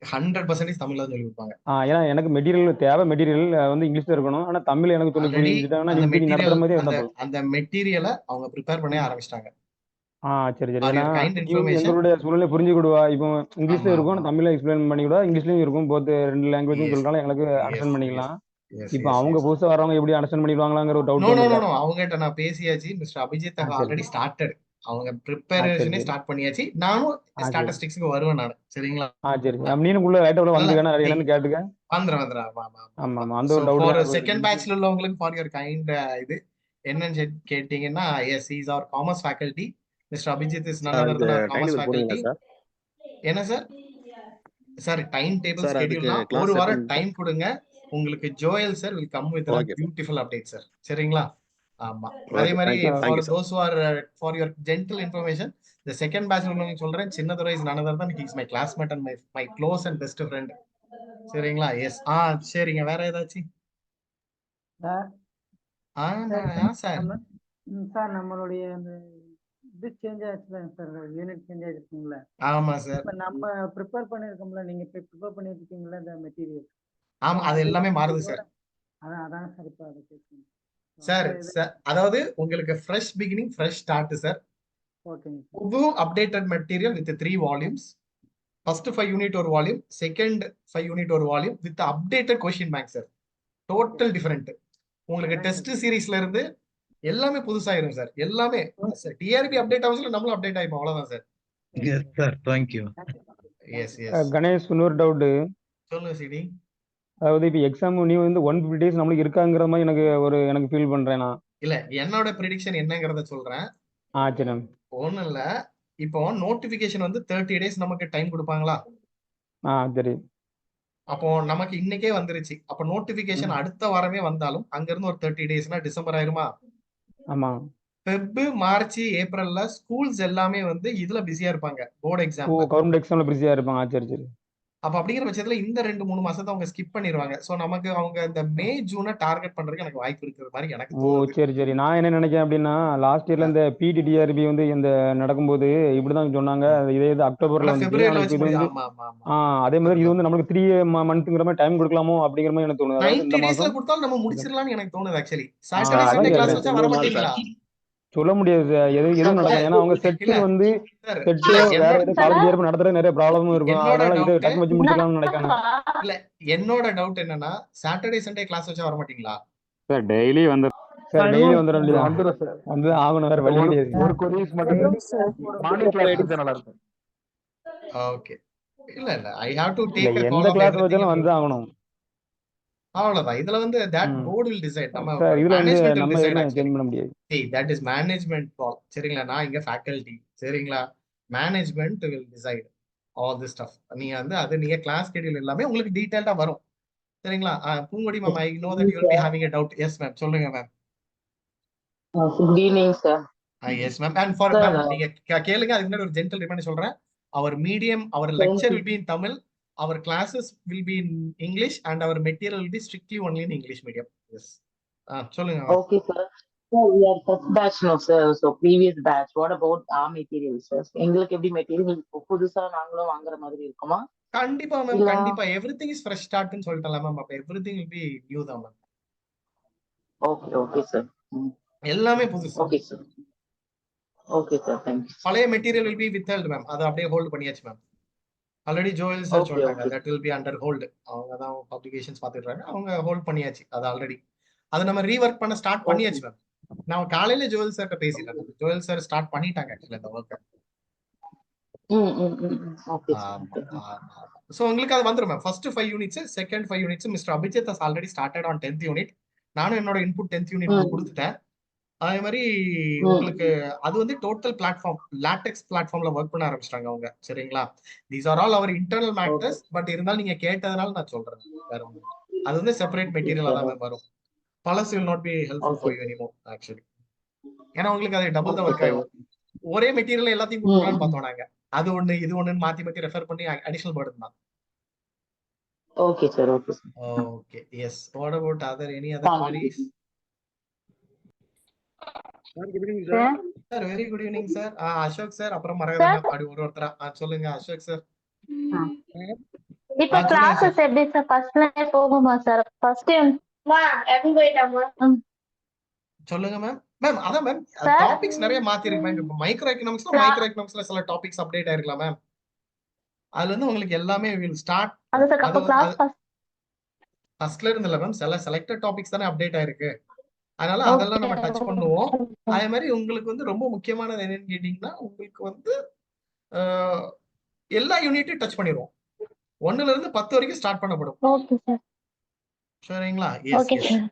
100% தமிழ்ல சொல்லி கொடுப்பாங்க. ஏன்னா எனக்கு மெட்டீரியல் தேவை, மெட்டீரியல் வந்து இங்கிலீஷ்ல இருக்கணும், ஆனா தமிழ்ல எனக்கு சொல்லி புரிஞ்சுட்டாங்கன்னா நீங்க நடத்துற மாதிரி அந்த மெட்டீரியலை அவங்க ப்ரிப்பேர் பண்ண ஆரம்பிச்சிட்டாங்க. சரி சரி. ஏன்னா எங்களுடைய சூழ்நிலை புரிஞ்சுக்கிடுவா. இப்போ இங்கிலீஷ்ல இருக்கும், தமிழ்ல எக்ஸ்பிளைன் பண்ணிவிடுவா, இங்கிலீஷ்லயும் இருக்கும், போத் 2 லாங்குவேஜும் சொல்றாங்க, எங்களுக்கு அண்டர்ஸ்டாண்ட் பண்ணிக்கலாம். இப்போ அவங்க புதுசா வரவங்க எப்படி அண்டர்ஸ்டாண்ட் பண்ணிடுவாங்களாங்கிற ஒரு டவுட். அவங்ககிட்ட நான் பேசியாச்சு. மிஸ்டர் அபிஜித் ஆல்ரெடி ஸ்டார்டட், அவங்க ப்ரிப்பரேஷனே ஸ்டார்ட் பண்ணியாச்சு. நானும் ஸ்டாட்டிஸ்டிக்ஸ்க்கு வருவேன் நான். சரிங்களா? சரி, நீனும் உள்ள ரைட் அவுட் வந்துக்கணும், என்னன்னு கேட்டுக்க. வந்துறேன். ஆமா ஆமா, அந்த ஒரு டவுட். செகண்ட் பேட்ச்ல உள்ளவங்களுக்கு ஃபார் யுவர் கைண்ட் இது என்னன்னு கேட்டீங்கன்னா, yes, he is our commerce faculty. Mister Abhijit is none other than our commerce faculty. என்ன சார்? சார் டைம் டேபிள் ஸ்கெட்யூல்னா ஒரு வாரம் டைம் கொடுங்க, உங்களுக்கு Joel sir will come with a beautiful update sir. சரிங்களா? ஆமா. அதே மாதிரி for those who are for your gentle information, the second batch உள்ளவங்க சொல்றேன், Chinnadurai is none other than he is my classmate and my close and best friend. சரிங்களா? S. சரிங்க, வேற ஏதாச்சும்? சார் நம்மளுடைய அந்த இது சேஞ்ச் ஆச்சுல சார், யூனிட் சேஞ்ச் ஆயிருக்குங்களா? ஆமா சார். இப்ப நம்ம ப்ரிப்பேர் பண்ணிருக்கோம்ல, நீங்க ப்ரிப்பேர் பண்ணிருக்கீங்களா இந்த மெட்டீரியல்? ஆமா, அது எல்லாமே மாறுது சார். அதான் சார் இப்ப அதை கேட்குறேன் சார். அதாவது உங்களுக்கு fresh beginning, fresh start sir. ஓகேங்க. புது updated material with 3 volumes. First 5 unit ஒரு வால்யூம், செகண்ட் 5 யூனிட் ஒரு volume with updated question bank sir. Total different. உங்களுக்கு டெஸ்ட் சீரீஸ்ல இருந்து எல்லாமே புதுசாயிரும் சார். எல்லாமே டிஆர்பி அப்டேட் ஆகும்ல, நம்மளும் அப்டேட் ஆயிப்போம், அவ்வளவுதான் sir. Yes sir, thank you. Yes yes. Ganesh, இன்னொரு டவுட். சொல்லுங்க சிடி. அதாவது இப்போ எக்ஸாம் நீ வந்து 150 டேஸ் நம்மளுக்கு இருக்காங்கிற மாதிரி எனக்கு ஃபீல் பண்றேன் நான். இல்ல, என்னோட ப்ரெடிக்ஷன் என்னங்கறத சொல்றேன். சரி. ஒண்ணும் இல்ல, இப்போ நோட்டிபிகேஷன் வந்து 30 டேஸ் நமக்கு டைம் கொடுப்பாங்களா? சரி. அப்போ நமக்கு இன்னைக்கே வந்துருச்சு. அப்ப நோட்டிபிகேஷன் அடுத்த வாரமே வந்தாலும் அங்க இருந்து ஒரு 30 டேஸ்னா டிசம்பர் ஆயிருமா? ஆமா. ஃபெப், மார்ச், ஏப்ரல்ல ஸ்கூல்ஸ் எல்லாமே வந்து இதுல பிஸியா இருப்பாங்க, போர்டு ஓ, எக்ஸாம்ல. கவர்மெண்ட் எக்ஸாம்ல பிஸியா இருப்பாங்க. சரி சரி. அப்ப அப்படிங்கிற பட்சத்துல இந்த 2-3 மாசத்தை அவங்க ஸ்கிப் பண்ணிடுவாங்க. சோ நமக்கு அவங்க இந்த மே ஜூனை டார்கெட் பண்றதுக்கு எனக்கு வாய்ப்பு இருக்கிற மாதிரி எனக்கு ஓ தோணுது. சரி சரி. நான் என்ன நினைக்கிறேன் அப்படின்னா, லாஸ்ட் இயர்ல இந்த பிடிடிஆர்பி வந்து இந்த நடக்கும்போது இப்படிதான் சொன்னாங்க. இதே இது அக்டோபர்ல ஆனா வந்துச்சு. பிப்ரவரியில ஆனா வச்சு இப்போ இது முடியுது. வந்து ஆமா ஆமா ஆமா. அதே மாதிரி இது வந்து நம்மளுக்கு 3 மந்த்ங்கிற மாதிரி டைம் கொடுக்கலாமோ அப்படிங்கிற மாதிரி எனக்கு தோணுது. அதாவது 90 இந்த டேஸ்ல மாசம் கொடுத்தாலும் நம்ம முடிச்சிடலாம்னு எனக்கு தோணுது. ஆக்சுவலி சாட்டர்டே அதான் சண்டே கிளாஸ் கேட்கறேன். வச்சா வர மாட்டீங்களா? சொல்ல முடியாது. எதுவும் நடக்கும். ஏன்னா அவங்க இல்ல செட்டு வந்து சார், செட்டு இல்ல வேற என்னோட ஏதோ காலேஜ் இயர் நடத்துறது நிறைய ப்ராப்ளமும் இருக்கும். என்னோட அதனால இதை டவுட் டக்கு வச்சு முடிச்சிடலாம்னு நினைக்கானே. இல்ல என்னோட டவுட் என்னன்னா, சாட்டர்டே சண்டே கிளாஸ் வச்சா வர மாட்டீங்களா? சார் டெய்லி வந்து சார் டெய்லி வந்துடும் இல்லையா? வந்துடும் சார். வந்து ஆகணும், வேற வழி கிடையாது. ஒரு கொரியர்ஸ் மட்டும் மார்னிங் கிளாஸ் எடுத்தா நல்லா இருக்கும். ஓகே. இல்ல இல்ல ஐ ஹேவ் டு இல்ல டேக் a எந்த call of கிளாஸ் everything. வச்சாலும் வந்து ஆகணும். அவ்வளவுதான். இதுல வந்து that ம். board will decide. நம்ம சார் இதுல வந்து management will நம்ம decide எதுவுமே actually. சேஞ்ச் பண்ண முடியாது. See, that is management call. சரிங்களா? நான் இங்க faculty. சரிங்களா? management will decide all this stuff. நீங்க வந்து அது நீங்க கிளாஸ் ஸ்கெடியூல் எல்லாமே உங்களுக்கு டீடைல்டா வரும். சரிங்களா? Poongodi ma'am, I know that you will be having a doubt. Yes ma'am. சொல்லுங்க ma'am. Good evening, sir. Yes ma'am. And for Sir, ma'am, நீங்க கேளுங்க. அதுக்கு முன்னாடி ஒரு ஜென்டல் ரிமைண்டர் சொல்றேன். Our medium, our lecture will be in Tamil. Our classes will be in English and our material will be strictly only in English medium. Yes. சொல்லுங்க ma'am. Okay, sir. Sir, we are first batch now, sir. So previous batch. What about our materials, sir? எங்களுக்கு எப்படி material புதுசா நாங்களும் வாங்குற மாதிரி இருக்குமா? கண்டிப்பா ma'am, இல்ல. கண்டிப்பா. எவ்ரிதிங் இஸ் ஃப்ரெஷ் ஸ்டார்ட்னு சொல்லிட்டலாம் மேம். அப்ப எவ்ரிதிங் will be நியூ தான் மேம். Okay, okay, sir. எல்லாமே புதுசு. Okay, sir. Okay, sir. Thank you. பழைய material will be withheld ma'am. அதை அப்படியே ஹோல்ட் பண்ணியாச்சு ma'am. Already Joel sir Okay, சொல்றாங்க, okay. that will be under hold. அவங்க தான் பப்ளிகேஷன்ஸ் பார்த்துட்டு அவங்க ஹோல்ட் பண்ணியாச்சு அது ஆல்ரெடி. அதை நம்ம ரீவொர்க் பண்ண ஸ்டார்ட் பண்ணியாச்சு மேம். நான் காலையில ஜோயல் சார்கிட்ட பேசிட்டேன். ஜோயல் சார் ஸ்டார்ட் பண்ணிட்டாங்க ஆக்சுவலி அந்த ஒர்க்கை. Okay, sir. ஸோ உங்களுக்கு அது வந்துடும் ma'am. First 5 units, second 5 units mister Abhijit has already started on 10th unit. நானும் என்னோட இன்புட் 10th யூனிட் கொடுத்துட்டேன். அதே மாதிரி உங்களுக்கு அது வந்து டோட்டல் பிளாட்ஃபார்ம் லாடெக்ஸ் பிளாட்ஃபார்ம்ல ஒர்க் பண்ண ஆரம்பிச்சிட்டாங்க அவங்க. சரிங்களா? These are all our internal matters. But இருந்தாலும் நீங்க கேட்டதுனால நான் சொல்றேன். வேற ஒன்றும் இல்லை. அது வந்து செப்பரேட் மெட்டீரியலா தான் வரும். பழசு will not be helpful for you anymore actually. ஏன்னா உங்களுக்கு அது டபுள் தான் ஒர்க் ஆகும். ஒரே மெட்டீரியல் எல்லாத்தையும் கொடுக்கலாம்னு பார்த்தோம் நாங்க. அது ஒண்ணு இது ஒண்ணுன்னு மாத்தி மாத்தி ரெஃபர் பண்ணி அடிஷனல் பர்டன் தான். Okay, sir. Okay, sir. Okay, yes. What about any other queries? Sir, very good evening sir. Ashok sir, அப்புறம் மரகதம் அப்படி ஒருத்தரா. சொல்லுங்க அசோக் சார். இப்ப கிளாஸஸ் எப்படி சார் ஃபர்ஸ்ட்ல போகுமா சார்? ஃபர்ஸ்ட் சொல்லுங்க மேம். மேம் அதான் மேம் டாபிக்ஸ் நிறைய மாத்தி இருக்கு மேம். இப்போ மைக்ரோ எக்கனாமிக்ஸ்ல சில டாபிக்ஸ் அப்டேட் ஆயிருக்கலாம் மேம். அதுல இருந்து உங்களுக்கு எல்லாமே will start. ஃபர்ஸ்ட்ல இருந்து இல்ல மேம், சில செலக்டட் டாபிக்ஸ் தானே அப்டேட் ஆயிருக்கு. அதனால அதெல்லாம் நம்ம டச் பண்ணுவோம். அதே மாதிரி உங்களுக்கு வந்து ரொம்ப முக்கியமானது என்னன்னு கேட்டீங்கன்னா, உங்களுக்கு வந்து எல்லா யூனிட்டையும் டச் பண்ணிடுவோம். 1ல இருந்து 10 வரைக்கும் ஸ்டார்ட் பண்ணப்படும். Okay sir. சரிங்களா? Okay sir.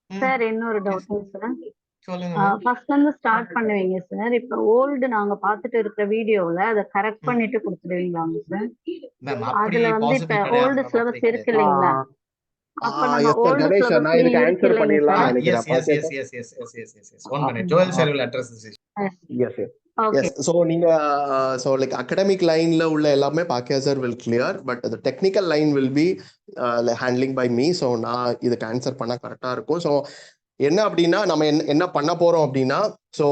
சார் இன்னொரு டவுட் சார். சொல்லுங்க. ஃபர்ஸ்ட் வந்து ஸ்டார்ட் பண்ணுவீங்க சார். இப்ப ஓல்டு நாங்க பாத்துட்டு இருக்கிற வீடியோல அதை கரெக்ட் பண்ணிட்டு கொடுத்துடுவீங்களாங்க சார்? மேம் அதுல வந்து இப்ப ஓல்டு சிலபஸ் இருக்கு இல்லைங்களா? அப்ப நம்ம ஓல்டு கணேஷ் நான் இதுக்கு ஆன்சர் பண்ணிடலாம் நினைக்கிறேன். One minute. Joel sir will address this issue. Yes, yes. Yes. So நீங்க like academic line ல உள்ள எல்லாமே பாக்கியா sir will clear, but the technical line will be handling by me. So நான் இதுக்கு ஆன்சர் பண்ணா கரெக்டா இருக்கும். So என்ன அப்படின்னா நம்ம என்ன பண்ண போறோம் அப்படின்னா, ஸோ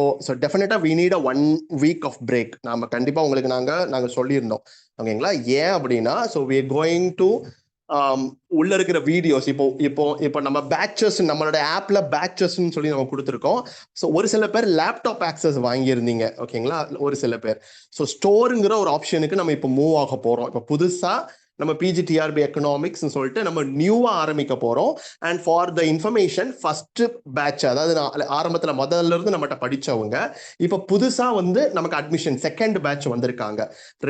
டெஃபினட்டா we need a 1 week of break. நாம கண்டிப்பா உங்களுக்கு நாங்க சொல்லியிருந்தோம். ஓகேங்களா? ஏன் அப்படின்னா, so we are going to உள்ள இருக்கிற வீடியோஸ் இப்போ நம்ம பேட்சஸ், நம்மளோட ஆப்ல பேட்சஸ்ன்னு சொல்லி நம்ம கொடுத்துருக்கோம். ஸோ ஒரு சில பேர் லேப்டாப் ஆக்சஸ் வாங்கியிருந்தீங்க. ஓகேங்களா? ஒரு சில பேர் ஸோ ஸ்டோருங்கிற ஒரு ஆப்ஷனுக்கு நம்ம இப்போ மூவ் ஆக போறோம். இப்போ புதுசா நம்ம பிஜிடிஆர்பி எக்கனாமிக்ஸ்னு சொல்லிட்டு நம்ம நியூவா ஆரம்பிக்க போறோம். And for the information, first batch, அதாவது ஆரம்பத்துல முதல்ல இருந்து நம்மகிட்ட படிச்சவங்க இப்ப புதுசா வந்து நமக்கு அட்மிஷன் செகண்ட் பேட்ச் வந்திருக்காங்க.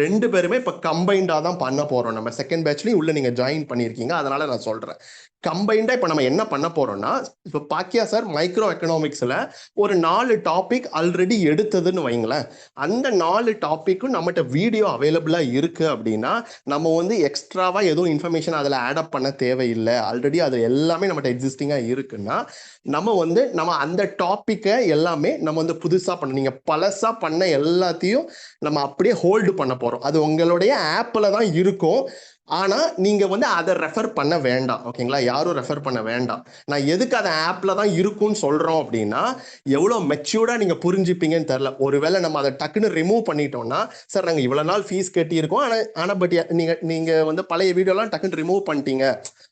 2 பேருமே இப்ப கம்பைண்டா தான் பண்ண போறோம். நம்ம செகண்ட் பேட்ச்லயும் உள்ள நீங்க ஜாயின் பண்ணிருக்கீங்க, அதனால நான் சொல்றேன். கம்பைண்டா இப்ப நம்ம என்ன பண்ண போறோம்னா, இப்ப பாக்கியா சார் மைக்ரோ எக்கனாமிக்ஸ்ல ஒரு 4 டாபிக் ஆல்ரெடி எடுத்ததுன்னு வைங்களேன். அந்த 4 டாபிக்கும் நம்மகிட்ட வீடியோ அவைலபிளா இருக்கு அப்படின்னா நம்ம வந்து எக்ஸ்ட்ராவா எதுவும் இன்ஃபர்மேஷன் அதுல ஆட் அப் பண்ண தேவையில்லை. ஆல்ரெடி அது எல்லாமே நம்மகிட்ட எக்ஸிஸ்டிங்கா இருக்குன்னா நம்ம அந்த டாபிக்கை எல்லாமே நம்ம வந்து புதுசா பண்ண, நீங்க பழசா பண்ண எல்லாத்தையும் நம்ம அப்படியே ஹோல்டு பண்ண போறோம். அது உங்களுடைய ஆப்ல தான் இருக்கும். ஆனா நீங்க வந்து அதை ரெஃபர் பண்ண வேண்டாம். ஓகேங்களா? யாரும் ரெஃபர் பண்ண வேண்டாம். நான் எதுக்கு அதை ஆப்ல தான் இருக்கும்னு சொல்றோம் அப்படின்னா, எவ்வளவு மெச்சூர்டா நீங்க புரிஞ்சுப்பீங்கன்னு தெரியல. ஒருவேளை நம்ம அதை டக்குன்னு ரிமூவ் பண்ணிட்டோம்னா, சார் நாங்க இவ்வளவு நாள் ஃபீஸ் கட்டியிருக்கோம், ஆனா பட் நீங்க வந்து பழைய வீடியோலாம் டக்குன்னு ரிமூவ் பண்ணிட்டீங்க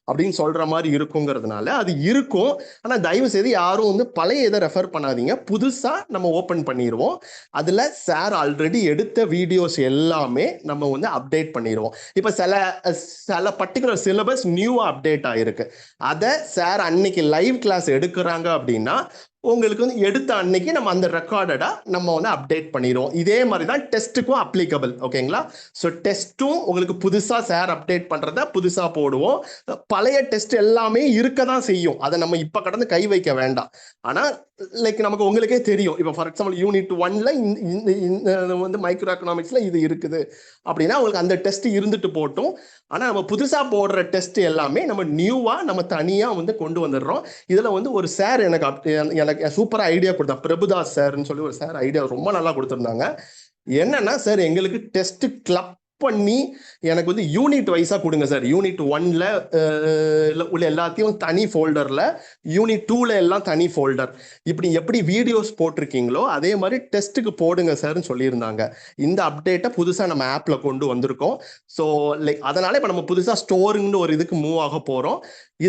அப்படின்னு சொல்ற மாதிரி இருக்குங்கிறதுனால அது இருக்கும். ஆனா தயவு செய்து யாரும் வந்து பழைய இதை ரெஃபர் பண்ணாதீங்க. புதுசா நம்ம ஓபன் பண்ணிடுவோம். அதுல சார் ஆல்ரெடி எடுத்த வீடியோஸ் எல்லாமே நம்ம வந்து அப்டேட் பண்ணிடுவோம். இப்ப சில பர்டிகுலர் சிலபஸ் நியூவா அப்டேட் ஆயிருக்கு. அதை சார் அன்னைக்கு லைவ் கிளாஸ் எடுக்கிறாங்க அப்படின்னா உங்களுக்கு வந்து எடுத்த அன்னைக்கு நம்ம அந்த ரெக்கார்டடா நம்ம வந்து அப்டேட் பண்ணிடுவோம். இதே மாதிரி தான் டெஸ்ட்டுக்கும் அப்ளிகபிள். ஓகேங்களா? ஸோ டெஸ்ட்டும் உங்களுக்கு புதுசா சார் அப்டேட் பண்றத புதுசா போடுவோம். பழைய டெஸ்ட் எல்லாமே இருக்க தான் செய்யும். அதை நம்ம இப்ப கடந்து கை வைக்க வேண்டாம். ஆனா லைக் நமக்கு உங்களுக்கே தெரியும், இப்போ ஃபார் எக்ஸாம்பிள் யூனிட் 1ல வந்து மைக்ரோ எக்கனாமிக்ஸ்ல இது இருக்குது அப்படின்னா உங்களுக்கு அந்த டெஸ்ட் இருந்துட்டு போட்டும். ஆனா நம்ம புதுசா போடுற டெஸ்ட் எல்லாமே நம்ம நியூவா நம்ம தனியா வந்து கொண்டு வந்துடுறோம். இதுல வந்து ஒரு சார் எனக்கு சூப்பரா ஐடியா கொடுத்தா, பிரபுதாஸ் சார்ன்னு சொல்லி ஒரு சார் ஐடியா ரொம்ப நல்லா கொடுத்துருந்தாங்க. என்னன்னா சார், எங்களுக்கு டெஸ்ட் கிளப் பண்ணி எனக்கு வந்து யூனிட் வைஸா கொடுங்க சார். யூனிட் 1ல உள்ள எல்லாத்தையும் தனி ஃபோல்டர்ல, யூனிட் 2ல எல்லாம் தனி ஃபோல்டர், இப்படி எப்படி வீடியோஸ் போட்டிருக்கீங்களோ அதே மாதிரி டெஸ்ட்டுக்கு போடுங்க சார்ன்னு சொல்லியிருந்தாங்க. இந்த அப்டேட்டை புதுசா நம்ம ஆப்ல கொண்டு வந்திருக்கோம். ஸோ லைக் அதனால இப்போ நம்ம புதுசா ஸ்டோரிங்னு ஒரு இதுக்கு மூவ் ஆக போறோம்.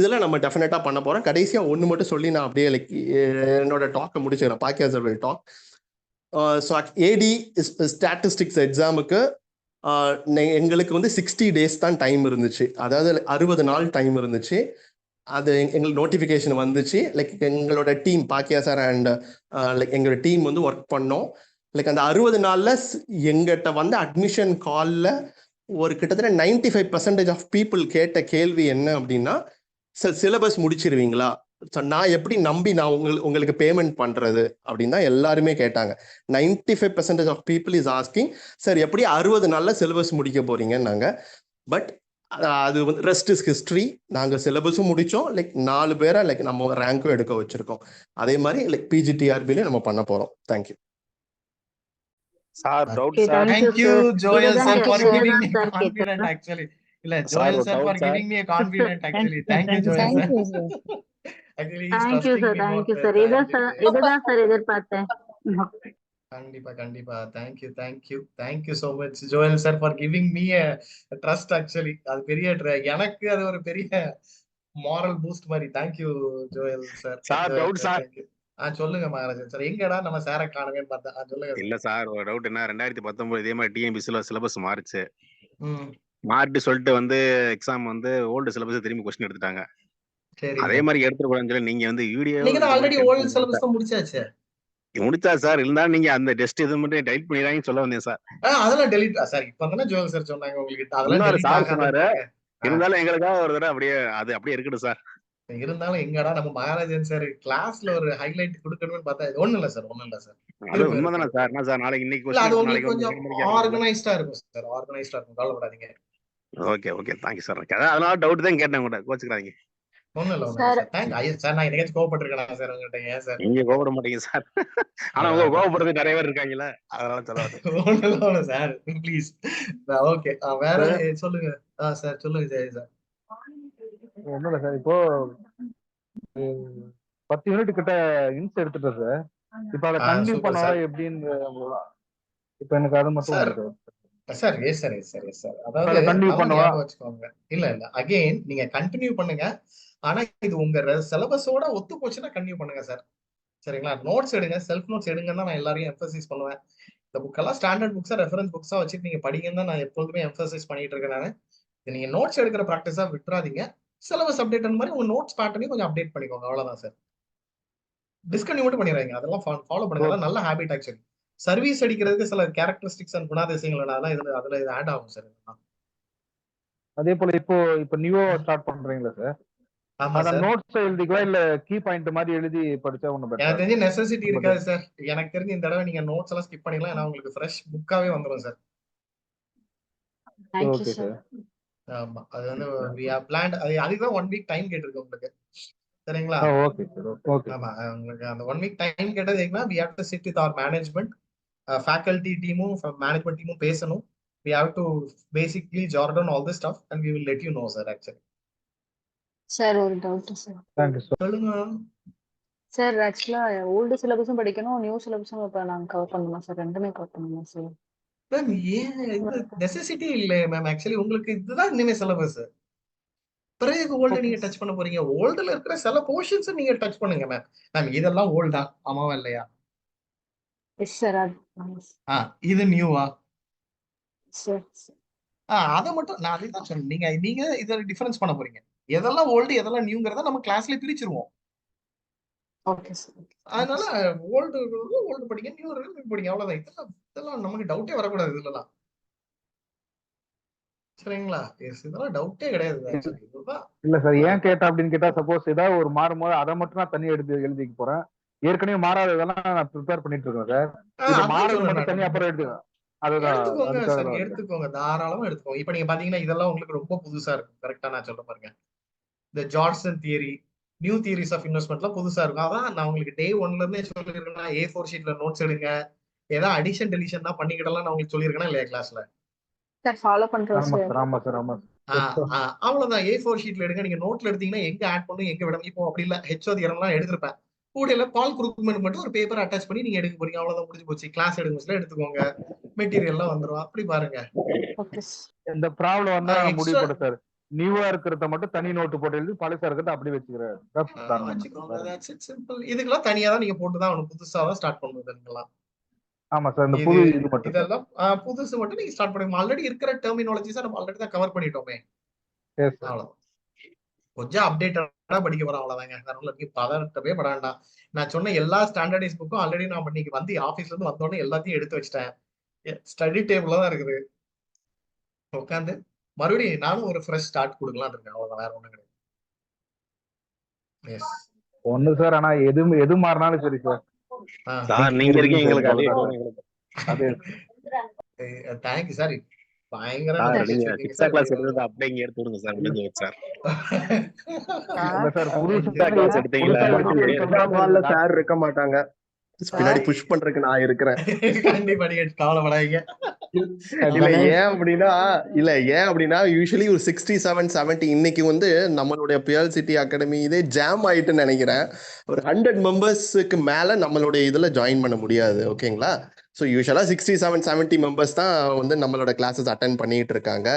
இதுல நம்ம டெஃபினட்டா பண்ண போறோம். கடைசியா ஒன்று மட்டும் சொல்லி நான் அப்படியே லைக் என்னோட டாக்கை முடிச்சுக்கிறேன். பாக்கியா சார் வில் டாக். ஸோ ஏடி ஸ்டாட்டிஸ்டிக்ஸ் எக்ஸாமுக்கு எங்களுக்கு வந்து 60 days தான் டைம் இருந்துச்சு. அதாவது 60 நாள் டைம் இருந்துச்சு. அது எங்களுக்கு நோட்டிஃபிகேஷன் வந்துச்சு. லைக் எங்களோட டீம் பாக்கியா சார் அண்ட் லைக் எங்களோட டீம் வந்து ஒர்க் பண்ணோம். லைக் அந்த 60 நாள்ல எங்கிட்ட வந்து அட்மிஷன் காலில் ஒரு கிட்டத்தட்ட 95% ஆஃப் பீப்புள் கேட்ட கேள்வி என்ன அப்படின்னா, சார் சிலபஸ் முடிச்சிருவீங்களா, நான் எப்படி நம்பி நான் உங்களுக்கு பேமெண்ட் பண்றது அப்படின்னு தான் எல்லாருமே கேட்டாங்க. 95% of people is asking, sir எப்படி 60 நாள்ல சிலபஸ் முடிக்க போறீங்கன்னாங்க. பட் அது வந்து ரெஸ்ட் இஸ் ஹிஸ்டரி. நாங்க சிலபஸும் முடிச்சோம். லைக் 4 பேரை லைக் நம்ம ரேங்க்கும் எடுக்க வச்சிருக்கோம். அதே மாதிரி லைக் பிஜிடிஆர்பிலையும் நம்ம பண்ண போறோம். Thank you sir. Doubt sir. Thank you Joel sir for giving me confident actually. இல்ல Joel sir for giving me a confident actually. Thank you Joel sir. Actually he's trusting me more. Thank you sir. இதுதான் sir எதிர்பார்த்தேன். கண்டிப்பா thank you so much Joel sir for giving me a trust actually. அது பெரிய எனக்கு அது ஒரு பெரிய moral boost மாதிரி. Thank you Joel sir. Sir doubt sir. சொல்லுங்க மகாராஜன் சார். எங்கடா நம்ம சார காணவேன்னு பார்த்தா. சொல்லுங்க. இல்ல சார், ஒரு டவுட் என்ன, 2019 இதே மாதிரி டிஎம்பிசில சிலபஸ் மாறிச்சு. மாறிட்டு சொல்லிட்டு வந்து எக்ஸாம் வந்து ஓல்டு சிலபஸ் திரும்பி கொஸ்டின் எடுத்துட்டாங்க. அதே மாதிரி எடுத்துக்கூடாதுன்னு சொல்லி நீங்க வந்து வீடியோ ஆல்ரெடி ஓல்டு சிலபஸ் தான் முடிச்சாச்சு. முடிச்சா சார், இருந்தாலும் நீங்க அந்த டெஸ்ட் இது மட்டும் டெலிட் பண்ணிடாங்கன்னு சொல்ல வந்தேன் சார். அதெல்லாம் டெலிட் சார். இப்பதானே ஜோயல் சார் சொன்னாங்க உங்களுக்கு. அதெல்லாம் சார் சொன்னாரு. இருந்தாலும் எங்களுக்காக ஒரு தடவை அப்படியே இருக்கட்டும் சார். இருந்தாலும் எங்கடா நம்ம மகாராஜன் சார் கிளாஸ்ல ஒரு ஹைலைட் கொடுக்கணும்னு பார்த்தா இது ஒண்ணும் இல்ல சார். அது உண்மைதானே சார். என்ன சார், நாளைக்கு இன்னைக்கு அது உங்களுக்கு கொஞ்சம் ஆர்கனைஸ்டா இருக்கும் சார். ஆர்கனைஸ்டா இருக்கும், கவலைப்படாதீங்க. Okay thank you sir. அதனால டவுட் தான் கேட்டேன் கூட, கோச்சுக்கிறாங்க. ஒண்ணும் இல்ல சார். நான் என்னைக்காச்சும் கோவப்பட்டிருக்கேன் சார் உங்ககிட்ட? ஏன் சார் நீங்க கோவப்பட மாட்டீங்க சார். ஆனா உங்க கோவப்படுறது நிறைய பேர் இருக்காங்கல்ல, அதனால சொல்லுவாங்க. ஒண்ணும் இல்ல சார், ப்ளீஸ். ஓகே, வேற சொல்லுங்க சார். சொல்லுங்க ஜெய சார். ஒண்ணும் இல்ல சார், இப்போ 10 யூனிட் கிட்ட இன்ஸ் எடுத்துட்டேன் சார். இப்ப அதை கண்டினியூ பண்ணா எப்படின்னு இப்ப எனக்கு அது மட்டும் சார். Yes sir. அதாவது கண்டினியூ பண்ணுவா வச்சுக்கோங்க. இல்ல அகைன் நீங்க கண்டினியூ பண்ணுங்க. ஆனா இது உங்க சிலபஸோட ஒத்து போச்சுன்னா கண்டினியூ பண்ணுங்க சார். சரிங்களா? நோட்ஸ் எடுங்க, செல்ஃப் நோட்ஸ் எடுங்கன்னு தான் நான் எல்லாரையும் எம்பசைஸ் பண்ணுவேன். இந்த புக்கெல்லாம் ஸ்டாண்டர்ட் புக்ஸா ரெஃபரன்ஸ் புக்ஸா வச்சுட்டு நீங்க படிங்கன்னு தான் நான் எப்போதுமே எம்பசைஸ் பண்ணிட்டு இருக்கேன். நான் நீங்க நோட்ஸ் எடுக்கிற ப்ராக்டிஸா விட்டுறாதீங்க. சிலபஸ் அப்டேட் மாதிரி உங்க நோட்ஸ் பேட்டர்னையும் கொஞ்சம் அப்டேட் பண்ணிக்கோங்க. அவ்வளவுதான் சார். டிஸ்கன்டினியூ மட்டும் பண்ணிடுறாங்க. அதெல்லாம் ஃபாலோ பண்ணுங்க. அதெல்லாம் நல்ல ஹேபிட் ஆக்சுவலி. சர்வீஸ் அடிக்கிறதுக்கு சில கேரக்டரிஸ்டிக்ஸ் அண்ட் குணாதிசயங்கள் அதுல இது ஆட் ஆகும் சார். அதே போல இப்போ நியூவா ஸ்டார்ட் பண்றீங்களா சார்? ஆமா அத சார். நோட்ஸ் எழுதிக்கலாம் இல்ல கீ பாயிண்ட் மாதிரி எழுதி படிச்சா ஒண்ணு பெட்டர். எனக்கு தெரிஞ்ச நெசசிட்டி இருக்காது சார். எனக்கு தெரிஞ்சு இந்த தடவை நீங்க நோட்ஸ் எல்லாம் ஸ்கிப் பண்ணிடலாம். ஏன்னா உங்களுக்கு ஃப்ரெஷ் புக்காவே வந்துரும் சார். Okay sir. ஆமா, அது வந்து we have planned. அதுதான் 1 வீக் டைம் கேட்டிருக்கு உங்களுக்கு. சரிங்களா? Okay sir. ஓகே. ஆமா, உங்களுக்கு அந்த 1 வீக் டைம் கேட்டது எதுக்குன்னா we have to sit with our management, faculty டீமும் மேனேஜ்மெண்ட் டீமும் பேசணும். We have to basically jot down all this stuff and we will let you know sir actually. Sir ஒரு doubt sir. Thank you sir. சொல்லுங்க sir ஆக்சுவலா old சிலபஸும் படிக்கணும், new சிலபஸும் இப்ப நாங்க கவர் பண்ணணுமா சார்? ரெண்டுமே கவர் பண்ணணுமா சார்? மேம், ஏன் இது நெசசிட்டி இல்லை மேம். ஆக்சுவலி உங்களுக்கு இதுதான் இனிமே சிலபஸ். பிறகு ஓல்டு நீங்க டச் பண்ண போறீங்க. ஓல்டுல இருக்கிற சில போர்ஷன்ஸ் நீங்க டச் பண்ணுங்க மேம். மேம் இதெல்லாம் ஓல்டா? ஆமாவா இல்லையா? Yes sir. இது நியூவா? சார் அதை மட்டும் நான் அதை தான் சொன்னேன். நீங்க இதை டிஃபரன்ஸ் பண்ண போறீங்க. எதெல்லாம் ஓல்டு எதெல்லாம் நியூங்கிறத நம்ம கிளாஸ்ல பிரிச்சிருவோம். Okay sir. அதனால ஓல்டு படிங்க, நியூ படிங்க, அவ்வளவுதான். இதெல்லாம் நமக்கு டவுட்டே வரக்கூடாது இதுலலாம். சரிங்களா? இதெல்லாம் டவுட்டே கிடையாது. இல்ல சார், ஏன் கேட்டா அப்படின்னு கேட்டா, சப்போஸ் ஏதாவது ஒரு மாறும்போது அதை மட்டும் நான் தனியா எழுதிக்க போறேன். ஏற்கனவே மாறாததெல்லாம் நான் ப்ரிப்பேர் பண்ணிட்டு இருக்கேன் சார். இது மாறது மட்டும் தனியா அப்புறம் எடுத்துக்கேன். எடுத்துக்கோங்க, தாராளமா எடுத்துக்கோங்க. இப்ப நீங்க பாத்தீங்கன்னா இதெல்லாம் உங்களுக்கு ரொம்ப புதுசா இருக்கும். கரெக்டா நான் சொல்ற பாருங்க. இந்த ஜார்சன் தியரி, நியூ தியரிஸ் ஆஃப் இன்வெஸ்ட்மெண்ட்லாம் புதுசா இருக்கும். அதான் நான் உங்களுக்கு டே 1ல இருந்தே சொல்லிருக்கேன். A4 ஷீட்ல நோட்ஸ் எடுங்க. ஏதாவது அடிஷன் டெலிஷன் தான் பண்ணிக்கிடலாம் நான் உங்களுக்கு சொல்லியிருக்கேன் இல்லையா கிளாஸ்ல? சார் ஃபாலோ பண்றோம் சார். ஆமா சார். அவ்வளவுதான். A4 ஷீட்ல எடுங்க. நீங்க நோட்ல எடுத்தீங்கன்னா எங்க ஆட் பண்ணும் எங்க விடணும். இப்போ அப்படி இல்ல, HOD எல்லாம் எடுத்திருப்பேன். கூடையில பால் குரூப்மெண்ட் மட்டும் ஒரு பேப்பர் அட்டாச் பண்ணி நீங்க எடுக்க போறீங்க. அவ்வளவுதான், முடிஞ்சு போச்சு. கிளாஸ் எடுக்க எடுத்துக்கோங்க, மெட்டீரியல் எல்லாம் வந்துரும். அப்படி பாருங்க. இந்த ப்ராப்ளம் வந்தா முடிவு போட சார். நியூவா இருக்கிறத மட்டும் தனி நோட்டு போட்டு எழுதி, பழசா இருக்கிறத அப்படி வச்சுக்கிறேன். இதுக்கெல்லாம் தனியா தான் நீங்க போட்டுதான் அவனுக்கு புதுசா தான் ஸ்டார்ட் பண்ணுவதுங்கலாம். ஆமா சார். இந்த புது இது மட்டும் இதெல்லாம் புதுசு மட்டும் நீங்க ஸ்டார்ட் பண்ணுங்க. ஆல்ரெடி இருக்கிற டெர்மினாலஜிஸ் நம்ம ஆல்ரெடி தான் கவர் பண்ணிட்டோமே. அவ்வளவுதான். கொஞ்சம் அப்டேட்டடா படிக்க போறோம், அவ்வளவுதாங்க. அதனால நீங்க பதட்டமே பட வேண்டாம். நான் சொன்ன எல்லா ஸ்டாண்டர்டைஸ் புக்கும் ஆல்ரெடி நான் இன்னைக்கு வந்து ஆபீஸ்ல இருந்து வந்தோடனே எல்லாத்தையும் எடுத்து வச்சிட்டேன். ஸ்டடி டேபிள்ல தான் இருக்குது. உட்காந்து மறுபடியும் நானும் ஒரு ஃப்ரெஷ் ஸ்டார்ட் கொடுக்கலாம் இருக்கேன். அவ்வளவுதான், வேற ஒண்ணும் கிடையாது. எஸ் ஒண்ணு சார். ஆனா எது மாறினாலும் சரி சார். நீங்க இருக்கீங்க எங்களுக்கு அதே. Thank you sir. பயங்கர கிளாஸ் எடுத்தது அப்படியே இங்க எடுத்து விடுங்க சார். முடிஞ்சு சார். கிளாஸ் எடுத்தீங்களா? சார் இருக்க மாட்டாங்க, பின்னாடி புஷ் பண்றதுக்கு நான் இருக்கிறேன். கண்டிப்பா நீங்க கவலைப்படாதீங்க. ஏன் அப்படின்னா யூசுவலி ஒரு 67, 70 இன்னைக்கு வந்து நம்மளுடைய PLCT அகாடமி இதே ஜாம் ஆயிட்டுன்னு நினைக்கிறேன். ஒரு 100 மெம்பர்ஸுக்கு மேல நம்மளுடைய இதுல ஜாயின் பண்ண முடியாது. ஓகேங்களா? ஸோ யூஸ்வலா 67, 70 மெம்பர்ஸ் தான் வந்து நம்மளோட கிளாஸஸ் அட்டென்ட் பண்ணிட்டு இருக்காங்க.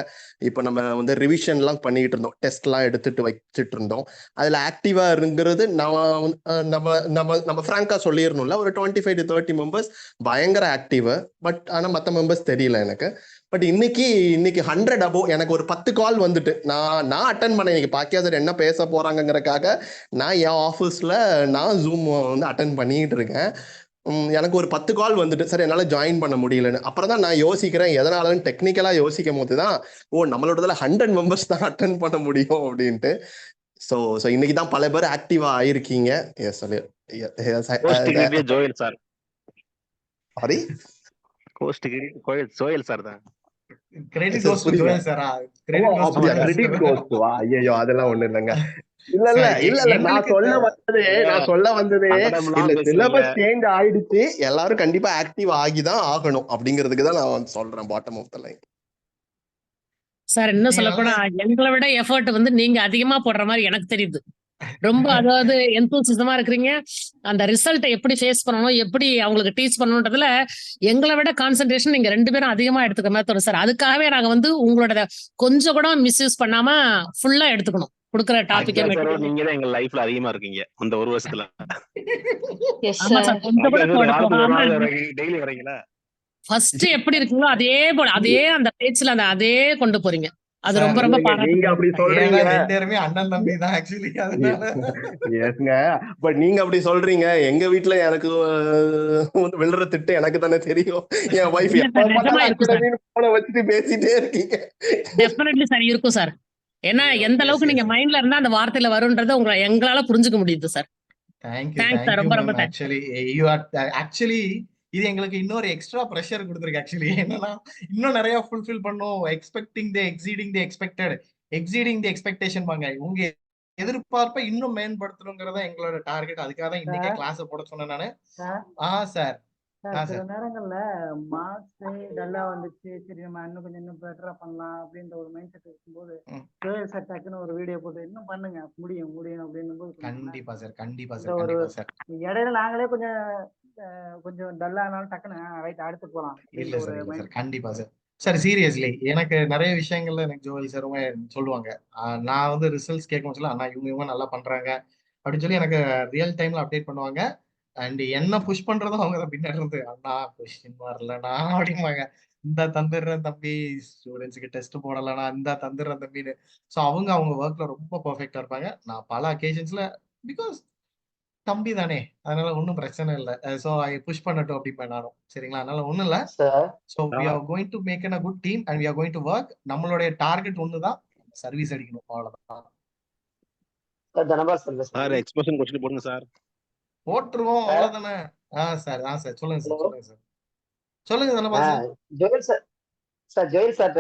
இப்போ நம்ம வந்து ரிவிஷன்லாம் பண்ணிட்டு இருந்தோம், டெஸ்ட்லாம் எடுத்துட்டு வச்சுட்டு இருந்தோம். அதில் ஆக்டிவா இருங்கிறது நம்ம ஃப்ராங்கா சொல்லிடணும்ல, ஒரு 25 to 30 மெம்பர்ஸ் பயங்கர ஆக்டிவ். பட் ஆனால் மற்ற மெம்பர்ஸ் தெரியல எனக்கு. பட் இன்னைக்கு 100 above. எனக்கு ஒரு 10 கால் வந்துட்டு நான் அட்டன் பண்ணேன். இன்னைக்கு பாக்கியா சார் என்ன பேச போறாங்கிறதுக்காக நான் என் ஆஃபீஸில் நான் ஜூம் வந்து அட்டன் பண்ணிக்கிட்டு இருக்கேன். எனக்கு ஒரு 10 கால் வந்துட்டு சார் என்னால் ஜாயின் பண்ண முடியலன்னு. அப்புறம் தான் நான் யோசிக்கிறேன் எதனாலன்னு. டெக்னிக்கலாக யோசிக்கும் போது தான் நம்மளோடதுல 100 மெம்பர்ஸ் தான் அட்டன் பண்ண முடியும் அப்படின்ட்டு. ஸோ இன்னைக்கு தான் பல பேர் ஆக்டிவா ஆயிருக்கீங்க. Joel sir. Sorry, Joel sir தான். ஐயோ அதெல்லாம் ஒண்ணு இல்லைங்க. இல்ல நான் சொல்ல வந்தது சிலபஸ் சேஞ்ச் ஆயிடுச்சு. எல்லாரும் கண்டிப்பா ஆக்டிவ் ஆகிதான் ஆகணும் அப்படிங்கிறதுக்கு தான் நான் சொல்றேன். Bottom of the line sir. என்ன சொல்ல போனா எங்களை விட எஃபர்ட் வந்து நீங்க அதிகமா போடுற மாதிரி எனக்கு தெரியுது. ரொம்ப அதாவது எந்தூசிசமா இருக்கிறீங்க. அந்த ரிசல்ட்டை எப்படி ஃபேஸ் பண்ணணும், எப்படி அவங்களுக்கு டீச் பண்ணணுன்றதுல எங்களை விட கான்சென்ட்ரேஷன் நீங்க 2 பேரும் அதிகமா எடுத்துக்க மாதிரி தோணும் சார். அதுக்காகவே நாங்க வந்து உங்களோட கொஞ்சம் கூட மிஸ்யூஸ் பண்ணாம ஃபுல்லா எடுத்துக்கணும் கொடுக்குற டாபிக். நீங்க தான் எங்க லைஃப்ல அதிகமா இருக்கீங்க இந்த ஒரு வருஷத்துல. டெய்லி வரீங்களா? ஃபர்ஸ்ட் எப்படி இருக்கீங்களோ அதே போல அதே அந்த பேச்சுல அதே கொண்டு போறீங்க. அது ரொம்ப ரொம்ப நீங்க அப்படி சொல்றீங்க. ரெண்டு பேருமே அண்ணன் தம்பி தான் ஆக்சுவலி. எஸ்ங்க, பட் நீங்க அப்படி சொல்றீங்க. எங்க வீட்டுல எனக்கு விழுற திட்டு எனக்கு தானே தெரியும். என் வைஃப் போன வச்சுட்டு பேசிட்டே இருக்கீங்க. டெஃபினெட்லி சார் இருக்கும் சார். ஏன்னா எந்த அளவுக்கு நீங்க மைண்ட்ல இருந்தா அந்த வார்த்தையில வரும்ன்றத உங்களை எங்களால புரிஞ்சுக்க முடியுது சார். தேங்க்ஸ் சார், ரொம்ப ரொம்ப தேங்க்ஸ். ஆக்சுவலி இது எங்களுக்கு இன்னொரு எக்ஸ்ட்ரா ப்ரெஷர் கொடுத்துருக்கு. ஆக்சுவலி என்னன்னா இன்னும் நிறைய ஃபுல்ஃபில் பண்ணும். Expecting the exceeding the expected, exceeding the expectation பாங்க. உங்க எதிர்பார்ப்பை இன்னும் மேம்படுத்தணுங்கிறதா எங்களோட டார்கெட். அதுக்காக தான் இன்னைக்கே கிளாஸ் போட சொன்னேன் நானு. சார் சில நேரங்கள்ல மார்க்ஸ் டல்லா வந்துச்சு, சரி நம்ம இன்னும் பெட்டரா பண்ணலாம் அப்படின்ற ஒரு மைண்ட் செட் இருக்கும்போது சார் டக்குன்னு ஒரு வீடியோ போட்டு இன்னும் பண்ணுங்க, முடியும் முடியும் அப்படின்னு போது கண்டிப்பா சார், கண்டிப்பா ஒரு சார். இடையில நாங்களே கொஞ்சம் டல்லா ஆனாலும் டக்குன்னு ரைட் அடுத்து போலாம். இல்ல சார், கண்டிப்பா சார். சார் சீரியஸ்லி எனக்கு நிறைய விஷயங்கள்ல எனக்கு ஜோயல் சாருமே சொல்லுவாங்க. நான் வந்து ரிசல்ட்ஸ் கேட்கணும் சொல்ல, அண்ணா இவங்க நல்லா பண்றாங்க அப்படின்னு சொல்லி எனக்கு ரியல் டைம்ல அப்டேட் பண்ணுவாங்க. அண்ட் என்ன புஷ் பண்றதும் அவங்க தான் பின்னாடி இருந்து, அண்ணா கொஸ்டின் வரலண்ணா அப்படிம்பாங்க. இந்த தந்துடுறேன் தம்பி, ஸ்டூடெண்ட்ஸுக்கு டெஸ்ட் போடலண்ணா, இந்த தந்துடுறேன் தம்பின்னு. ஸோ அவங்க ஒர்க்ல ரொம்ப பர்ஃபெக்டா இருப்பாங்க. நான் பல அக்கேஷன்ஸ்ல பிகாஸ் தம்பி தானே, அதனால ஒன்றும் பிரச்சனை இல்லை. ஸோ ஐ புஷ் பண்ணட்டும் அப்படிப்பேன் நானும். சரிங்களா, அதனால ஒன்றும் இல்லை. So we are going to make a good team and we are going to work. நம்மளுடைய டார்கெட் ஒன்று தான், சர்வீஸ் அடிக்கணும், அவ்வளோதான். சார் எக்ஸ்பிரஷன் கொஸ்டின் போடுங்க சார். போட்டுருவோம், அவ்வளவுதானே. சார் சொல்லுங்க சார். சொல்லுங்க Dhanapal sir. Joel sir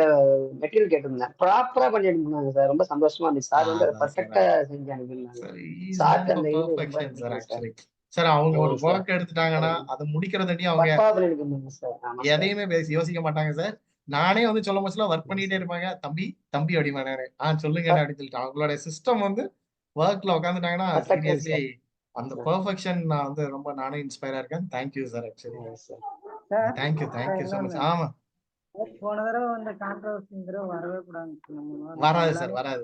material கேட்டிருந்தேன், ப்ராப்பரா பண்ணி அனுப்பினாங்க சார். ரொம்ப சந்தோஷமா இருந்துச்சு. சார் வந்து பர்ஃபெக்ட்டா செஞ்சு அனுப்பினாங்க. சார் அவங்க ஒரு ஒர்க் எடுத்துட்டாங்கன்னா அதை முடிக்கிறதாண்டி அவங்க எதையுமே யோசிக்க மாட்டாங்க சார். நானே வந்து சொல்ல முடியல, ஒர்க் பண்ணிட்டே இருப்பாங்க. தம்பி அப்படிமானே சொல்லுங்க அப்படின்னு சொல்லிட்டு அவங்களோட சிஸ்டம் வந்து ஒர்க்ல உட்காந்துட்டாங்கன்னா சீரியஸ்லி அந்த பெர்ஃபெக்ஷன் நான் வந்து ரொம்ப நானே இன்ஸ்பயரா இருக்கேன். Thank you sir. Actually thank you so much. ஆமா, போன தடவை வந்து கான்ட்ரோவர்சிங்கிற வரவே கூடாது. வராது சார், வராது.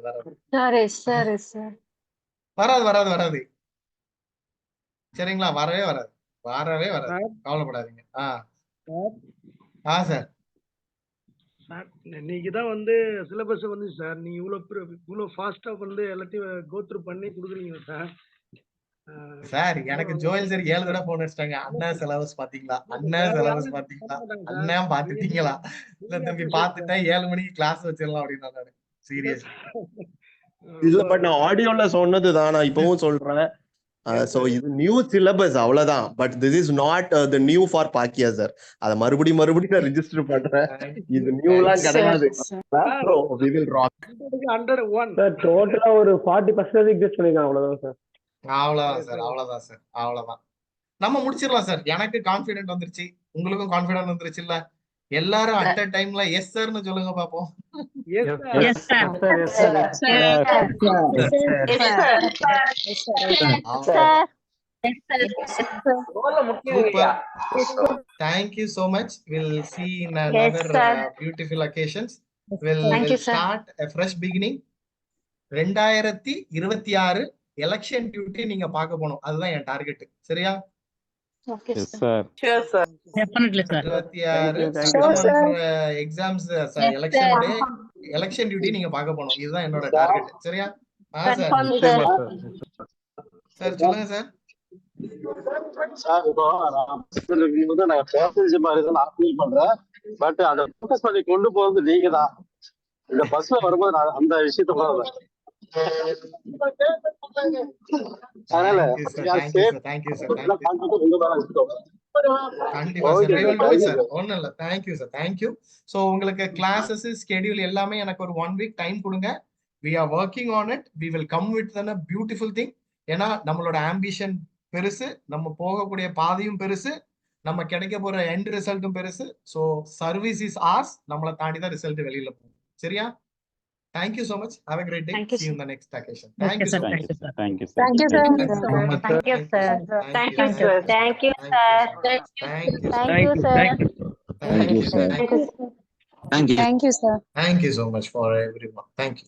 சரிங்களா, வரவே வராது, கவலைப்படாதீங்க. சார் இன்னைக்கு தான் வந்து சிலபஸ் வந்து சார், நீங்க இவ்வளவு ஃபாஸ்டா வந்து எல்லாத்தையும் கோ த்ரூ பண்ணி கொடுக்குறீங்க சார். சார் எனக்கு ஜோயல் சார் 7 தடவை போன் அடிச்சிட்டாங்க. அண்ணா சிலபஸ் பாத்தீங்களா, அண்ணன் பாத்துட்டீங்களா? இல்ல தம்பி பாத்துட்டேன், 7 மணிக்கு கிளாஸ் வச்சிடலாம் அப்படின்னு நான் சீரியஸ். இல்ல பட் நான் ஆடியோல சொன்னதுதான் நான் இப்பவும் சொல்றேன். சோ இது நியூ சிலபஸ் அவ்வளவுதான். But this is not the new for பாக்கியா சார். அத மறுபடியும் நான் ரெஜிஸ்டர் பண்றேன். இது நியூலாம் கிடையாது. We will rock. 101 சார் டோட்டலா ஒரு 40% எக்ஸிஸ்ட் பண்ணிருக்காங்க. அவ்வளவுதான் சார். அவ்வளவுதான். நம்ம முடிச்சிடலாம் சார். எனக்கு கான்பிடென்ட் வந்துருச்சு, உங்களுக்கும் கான்பிடென்ட் வந்துருச்சு இல்ல? எல்லாரும் அட் அ டைம்ல எஸ் சார்னு சொல்லுங்க பாப்போம். Thank you so much. We'll see in another beautiful occasions. We'll start a fresh beginning. 2026 election duty நீங்க பார்க்க போகணும். அதுதான் என் டார்கெட். சரியா? எக்ஸாம்ஸ் எலெக்ஷன் டியூட்டி நீங்க பார்க்க போகணும். இதுதான் என்னோட டார்கெட். சரியா? சார் சொல்லுங்க சார். இப்போ நான் பேசஞ்ச மாதிரி தான் நான் ஃபீல் பண்றேன். பட் அதை ஃபோக்கஸ் பண்ணி கொண்டு போறது நீங்க தான். இந்த பஸ்ல வரும்போது நான் அந்த விஷயத்த உங்களுக்கு கிளாஸஸ் ஸ்கெடியூல் எல்லாமே எனக்கு ஒரு 1 வீக் டைம் கொடுங்க. we are working on it. we will come with a beautiful thing. ஏன்னா நம்மளோட ஆம்பிஷன் பெருசு, நம்ம போகக்கூடிய பாதையும் பெருசு, நம்ம கிடைக்க போற எண்ட் ரிசல்ட்டும் பெருசு. So service is ours. நம்மளை தாண்டி தான் ரிசல்ட் வெளியில போகும். சரியா? Thank you so much. Have a great day. See you in the next occasion. Thank you so much. Thank you, sir. Thank you, sir. Thank you, sir. Thank you, sir. Thank you, sir. Thank you, sir. Thank you so much for everyone. Thank you.